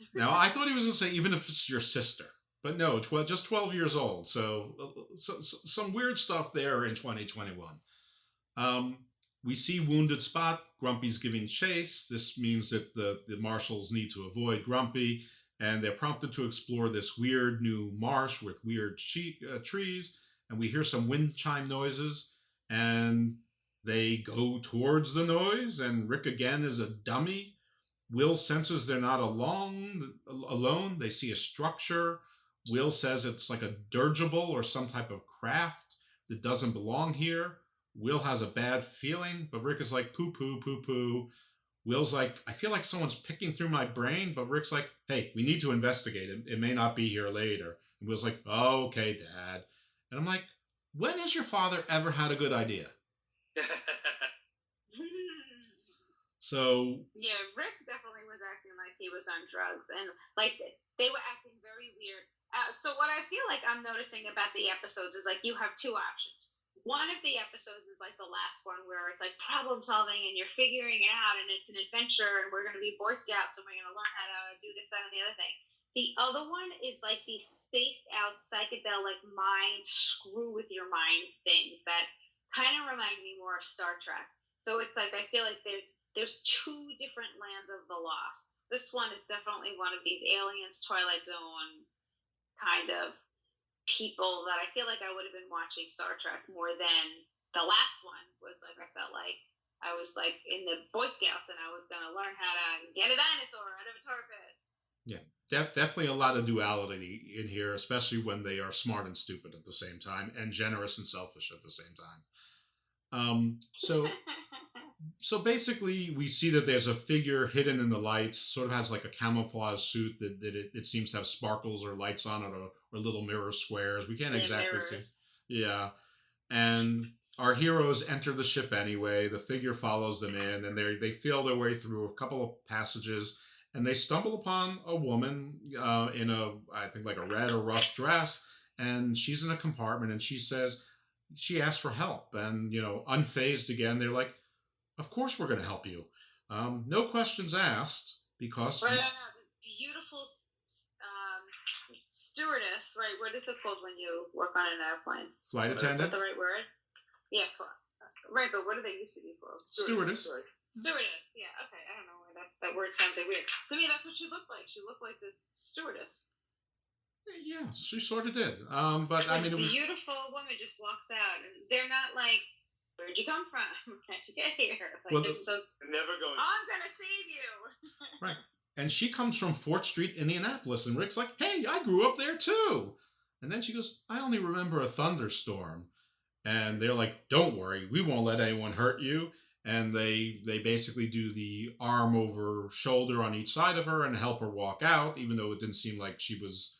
years. Now, I thought he was going to say even if it's your sister, but no, just 12 years old. So some weird stuff there in 2021. We see Wounded Spot. Grumpy's giving chase. This means that the marshals need to avoid Grumpy, and they're prompted to explore this weird new marsh with weird trees, and we hear some wind chime noises, and they go towards the noise, and Rick again is a dummy. Will senses they're not alone. They see a structure Will says it's like a dirigible or some type of craft that doesn't belong here. Will has a bad feeling, but Rick is like, poo-poo, poo-poo. Will's like, I feel like someone's picking through my brain, but Rick's like, hey, we need to investigate it. It may not be here later. And Will's like, oh, okay, Dad. And I'm like, when has your father ever had a good idea? So yeah, Rick definitely was acting like he was on drugs, and like they were acting very weird. So what I feel like I'm noticing about the episodes is like you have two options. One of the episodes is like the last one where it's like problem solving and you're figuring it out and it's an adventure and we're going to be Boy Scouts and we're going to learn how to do this, that, and the other thing. The other one is like these spaced out psychedelic mind screw with your mind things that kind of remind me more of Star Trek. So it's like I feel like there's two different lands of the lost. This one is definitely one of these aliens, Twilight Zone kind of people that I feel like I would have been watching Star Trek more than the last one was. Like I felt like I was like in the Boy Scouts and I was going to learn how to get a dinosaur out of a tar pit. Yeah, definitely a lot of duality in here, especially when they are smart and stupid at the same time and generous and selfish at the same time. So basically we see that there's a figure hidden in the lights, sort of has like a camouflage suit that it seems to have sparkles or lights on it or little mirror squares. We can't exactly see. Yeah. And our heroes enter the ship anyway. The figure follows them in and they feel their way through a couple of passages and they stumble upon a woman in I think like a red or rust dress, and she's in a compartment and she asks for help, and unfazed again, they're like, of course we're going to help you. No questions asked, because... Right, the beautiful stewardess, right? What is it called when you work on an airplane? Flight attendant? Is that the right word? Yeah, right, but what do they used to be called? Stewardess. Stewardess, yeah, okay. I don't know why that word sounds like weird. To me, that's what she looked like. She looked like the stewardess. Yeah, she sort of did. But I mean, it was... beautiful woman just walks out, and they're not like, where'd you come from? How'd you get here? Like, well, it's so never going. I'm gonna save you. Right, and she comes from Fort Street, Indianapolis, and Rick's like, "Hey, I grew up there too." And then she goes, "I only remember a thunderstorm." And they're like, "Don't worry, we won't let anyone hurt you." And they basically do the arm over shoulder on each side of her and help her walk out, even though it didn't seem like she was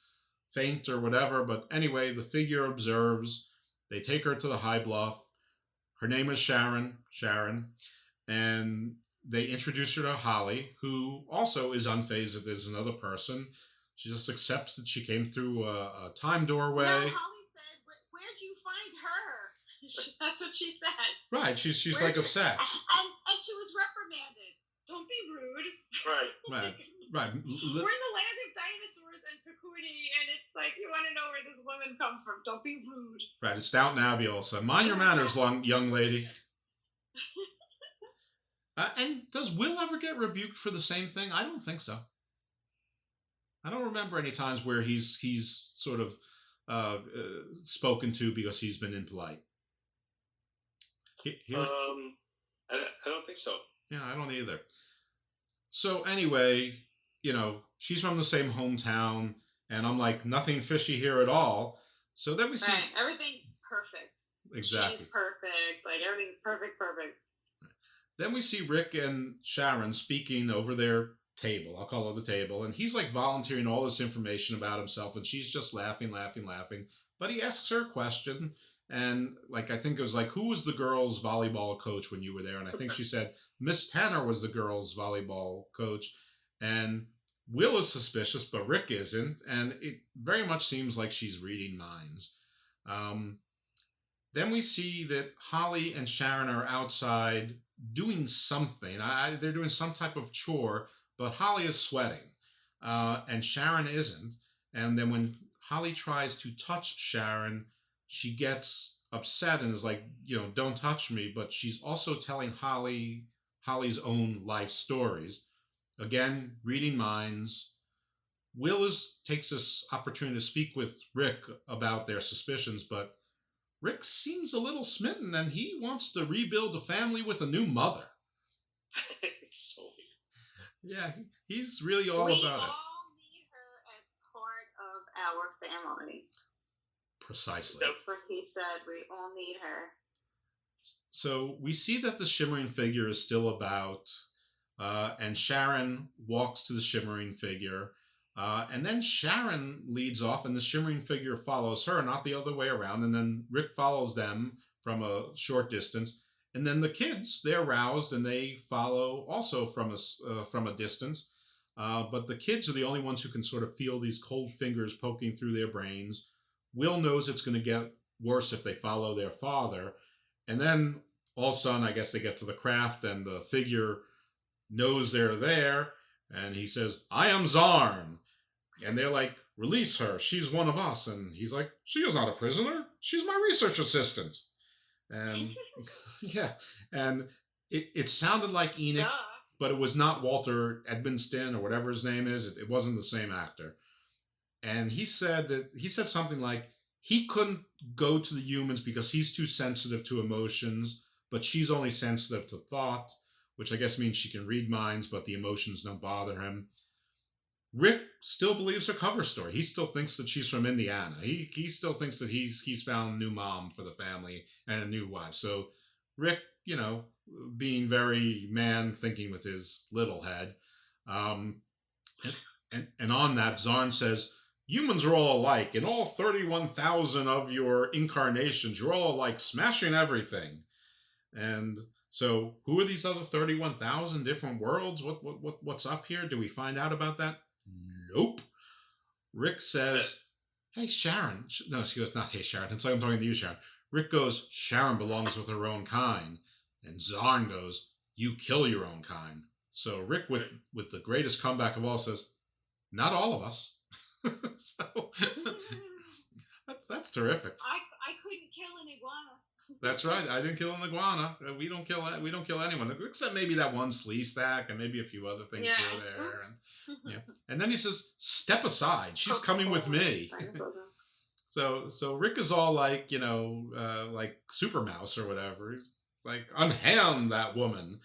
faint or whatever. But anyway, the figure observes. They take her to the high bluff. Her name is Sharon, and they introduce her to Holly, who also is unfazed that there's another person. She just accepts that she came through a time doorway. No, Holly said, "Where'd you find her?" That's what she said. Right, she's like upset. And she was reprimanded. Don't be rude. Right. We're in the land of dinosaurs and Kakuni, and it's like, you want to know where this woman comes from. Don't be rude. Right, it's Downton Abbey also. Mind your manners, young lady. And does Will ever get rebuked for the same thing? I don't think so. I don't remember any times where he's sort of spoken to because he's been impolite. I don't think so. Yeah, I don't either. So anyway, she's from the same hometown, and I'm like, nothing fishy here at all. So then we see... Right, everything's perfect. Exactly. She's perfect. Like, everything's perfect. Then we see Rick and Sharon speaking over their table. I'll call it the table. And he's like volunteering all this information about himself, and she's just laughing. But he asks her a question, and like, I think it was like, who was the girls' volleyball coach when you were there? And I think she said Miss Tanner was the girls' volleyball coach. And Will is suspicious, but Rick isn't. And it very much seems like she's reading minds. Then we see that Holly and Sharon are outside doing something. They're doing some type of chore, but Holly is sweating, and Sharon isn't. And then when Holly tries to touch Sharon, she gets upset and is like, don't touch me. But she's also telling Holly's own life stories. Again, reading minds. Will takes this opportunity to speak with Rick about their suspicions, but Rick seems a little smitten, and he wants to rebuild a family with a new mother. It's so weird. Yeah, he's really all about it. We all need her as part of our family. Precisely. That's what he said. We all need her. So we see that the shimmering figure is still about, and Sharon walks to the shimmering figure, and then Sharon leads off, and the shimmering figure follows her, not the other way around, and then Rick follows them from a short distance, and then the kids, they're roused, and they follow also from a distance, but the kids are the only ones who can sort of feel these cold fingers poking through their brains. Will knows it's going to get worse if they follow their father. And then all of a sudden, I guess they get to the craft and the figure knows they're there. And he says, "I am Zarn." And they're like, "Release her. She's one of us." And he's like, "She is not a prisoner. She's my research assistant." And yeah, and it sounded like Enoch, but it was not Walter Edmonston or whatever his name is. It wasn't the same actor. And he said something like he couldn't go to the humans because he's too sensitive to emotions, but she's only sensitive to thought, which I guess means she can read minds, but the emotions don't bother him. Rick still believes her cover story. He still thinks that she's from Indiana. He still thinks that he's found a new mom for the family and a new wife. So Rick, being very man thinking with his little head, and on that, Zarn says, "Humans are all alike. In all 31,000 of your incarnations, you're all alike, smashing everything." And so, who are these other 31,000 different worlds? What's up here? Do we find out about that? Nope. Rick says, "Hey, Sharon." No, she goes, "Not hey, Sharon." It's like I'm talking to you, Sharon. Rick goes, "Sharon belongs with her own kind." And Zarn goes, "You kill your own kind." So Rick, with the greatest comeback of all, says, "Not all of us." So that's terrific. I couldn't kill an iguana. That's right. I didn't kill an iguana. We don't kill anyone except maybe that one slee stack and maybe a few other things here or there. And then he says, "Step aside. She's coming with me." So Rick is all like, like Super Mouse or whatever. It's like, "Unhand that woman."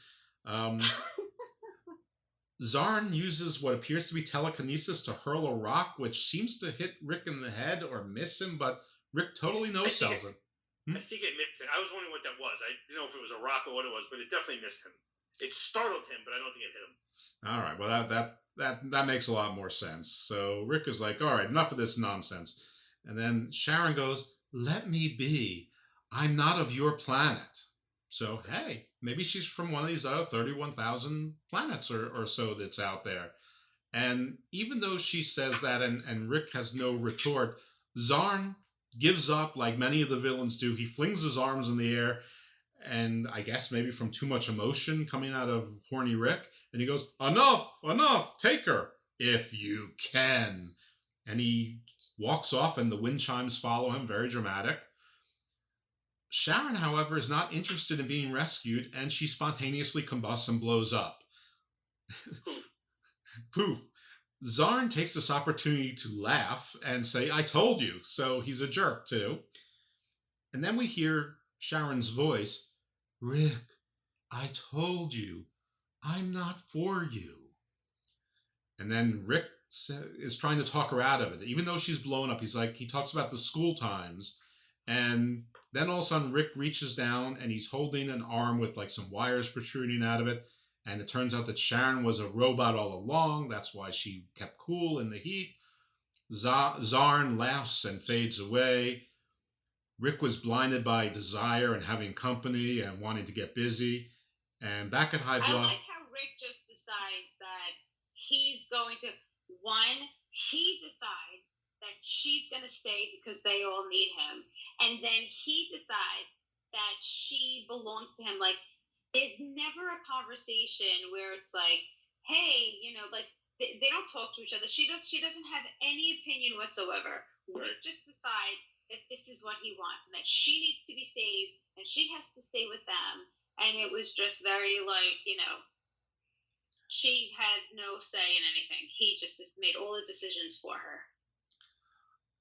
Zarn uses what appears to be telekinesis to hurl a rock, which seems to hit Rick in the head or miss him, but Rick totally no-sells it. I think it missed him. I was wondering what that was. I didn't know if it was a rock or what it was, but it definitely missed him. It startled him, but I don't think it hit him. All right. Well, that makes a lot more sense. So Rick is like, "All right, enough of this nonsense." And then Sharon goes, "Let me be. I'm not of your planet." So, hey, maybe she's from one of these other 31,000 planets or so that's out there. And even though she says that and Rick has no retort, Zarn gives up like many of the villains do. He flings his arms in the air, and I guess maybe from too much emotion coming out of horny Rick, and he goes, enough, take her, if you can. And he walks off, and the wind chimes follow him, very dramatic. Sharon, however, is not interested in being rescued, and she spontaneously combusts and blows up. Poof. Zarn takes this opportunity to laugh and say, "I told you," so he's a jerk too. And then we hear Sharon's voice, "Rick, I told you, I'm not for you." And then Rick is trying to talk her out of it. Even though she's blown up, he talks about the school times, and then all of a sudden Rick reaches down and he's holding an arm with like some wires protruding out of it. And it turns out that Sharon was a robot all along. That's why she kept cool in the heat. Zarn laughs and fades away. Rick was blinded by desire and having company and wanting to get busy. And back at High Bluff... I like how Rick just decides that he's going to... he decides that she's going to stay because they all need him. And then he decides that she belongs to him. Like, there's never a conversation where it's like, hey, like they don't talk to each other. She doesn't have any opinion whatsoever. Rick just decides that this is what he wants and that she needs to be saved and she has to stay with them. And it was just very like, she had no say in anything. He just made all the decisions for her.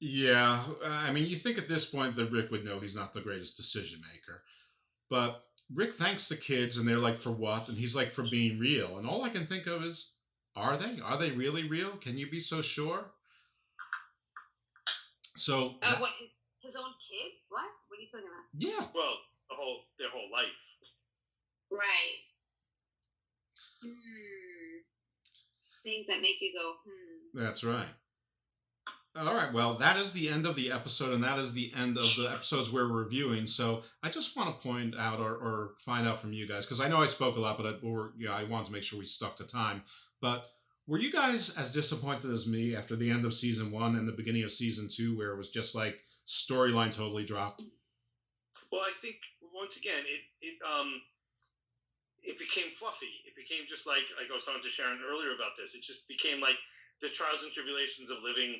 Yeah, I mean, you think at this point that Rick would know he's not the greatest decision maker. But Rick thanks the kids, and they're like, "For what?" And he's like, "For being real." And all I can think of is, are they? Are they really real? Can you be so sure? So what, his own kids? What are you talking about? Yeah. Well, their whole life. Right. Things that make you go, That's right. All right, well, that is the end of the episode, and that is the end of the episodes we're reviewing. So I just want to point out or find out from you guys, because I know I spoke a lot, but I wanted to make sure we stuck to time. But were you guys as disappointed as me after the end of season 1 and the beginning of season 2, where it was just like storyline totally dropped? Well, I think once again it became fluffy. It became just like I was talking to Sharon earlier about this. It just became like the trials and tribulations of living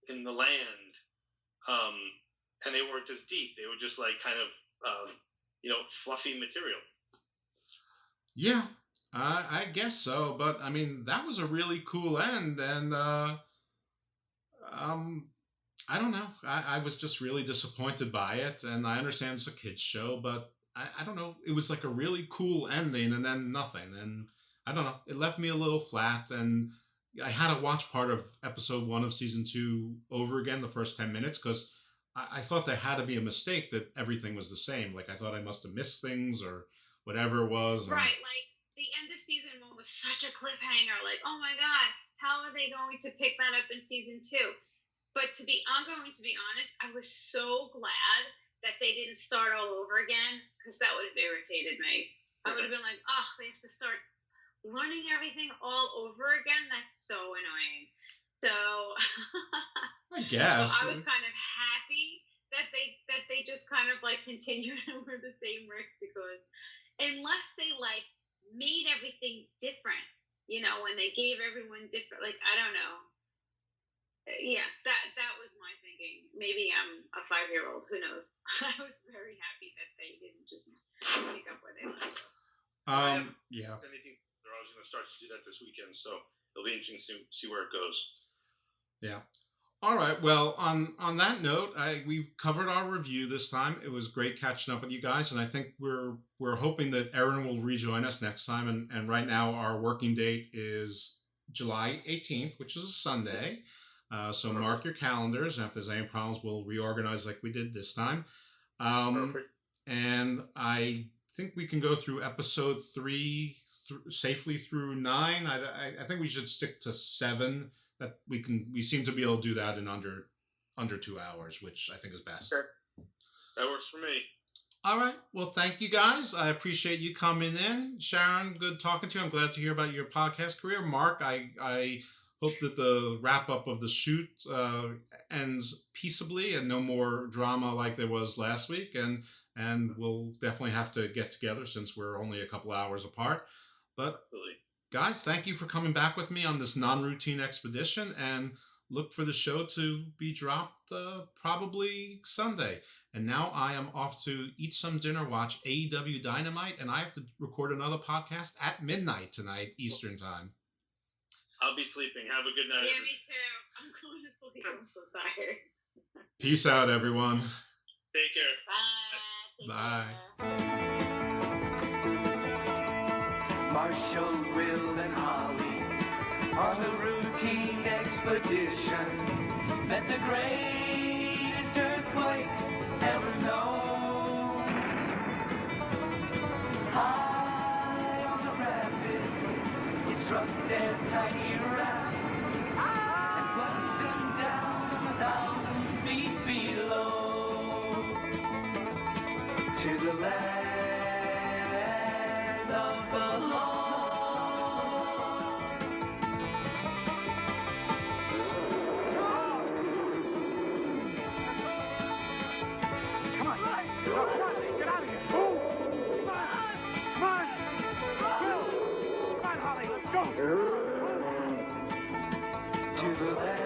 in the land, and they weren't as deep. They were just like kind of fluffy material. Yeah, I guess so. But I mean, that was a really cool end, and I don't know. I was just really disappointed by it, and I understand it's a kids show, but I don't know. It was like a really cool ending, and then nothing, and I don't know. It left me a little flat, and I had to watch part of episode 1 of season 2 over again, the first 10 minutes, because I thought there had to be a mistake that everything was the same. Like, I thought I must have missed things or whatever it was. Right, like the end of season 1 was such a cliffhanger. Like, oh my God, how are they going to pick that up in season 2? But I'm going to be honest, I was so glad that they didn't start all over again, because that would have irritated me. I would have been like, oh, they have to start learning everything all over again. That's so annoying. So I guess so I was kind of happy that they just kind of like continued over the same Ricks, because unless they like made everything different, when they gave everyone different, like, I don't know. Yeah, that was my thinking. Maybe I'm a 5-year-old. Who knows? I was very happy that they didn't just pick up where they left off. Yeah. Anything, I was going to start to do that this weekend, so it'll be interesting to see where it goes. Yeah. All right. Well, on that note, we've covered our review this time. It was great catching up with you guys, and I think we're hoping that Erin will rejoin us next time. And right now, our working date is July 18th, which is a Sunday. So mark your calendars, and if there's any problems, we'll reorganize like we did this time. Perfect. And I think we can go through episode 3 safely through 9. I think we should stick to 7. That we seem to be able to do that in under 2 hours, which I think is best. Sure. That works for me. All right. Well, thank you guys. I appreciate you coming in. Sharon, good talking to you. I'm glad to hear about your podcast career. Mark, I hope that the wrap-up of the shoot ends peaceably and no more drama like there was last week. And we'll definitely have to get together since we're only a couple hours apart. But, guys, thank you for coming back with me on this non-routine expedition. And look for the show to be dropped probably Sunday. And now I am off to eat some dinner, watch AEW Dynamite, and I have to record another podcast at midnight tonight, Eastern Time. I'll be sleeping. Have a good night. Yeah, me too. I'm going to sleep. I'm so tired. Peace out, everyone. Take care. Bye. Marshall, Will, and Holly on the routine expedition met the greatest earthquake ever known. High on the rapids, it struck their tiny raft and plunged them down 1,000 feet below to the land of the lost. Come on, get out of here. Come on. Will. Come on, Holly, let's go. To the land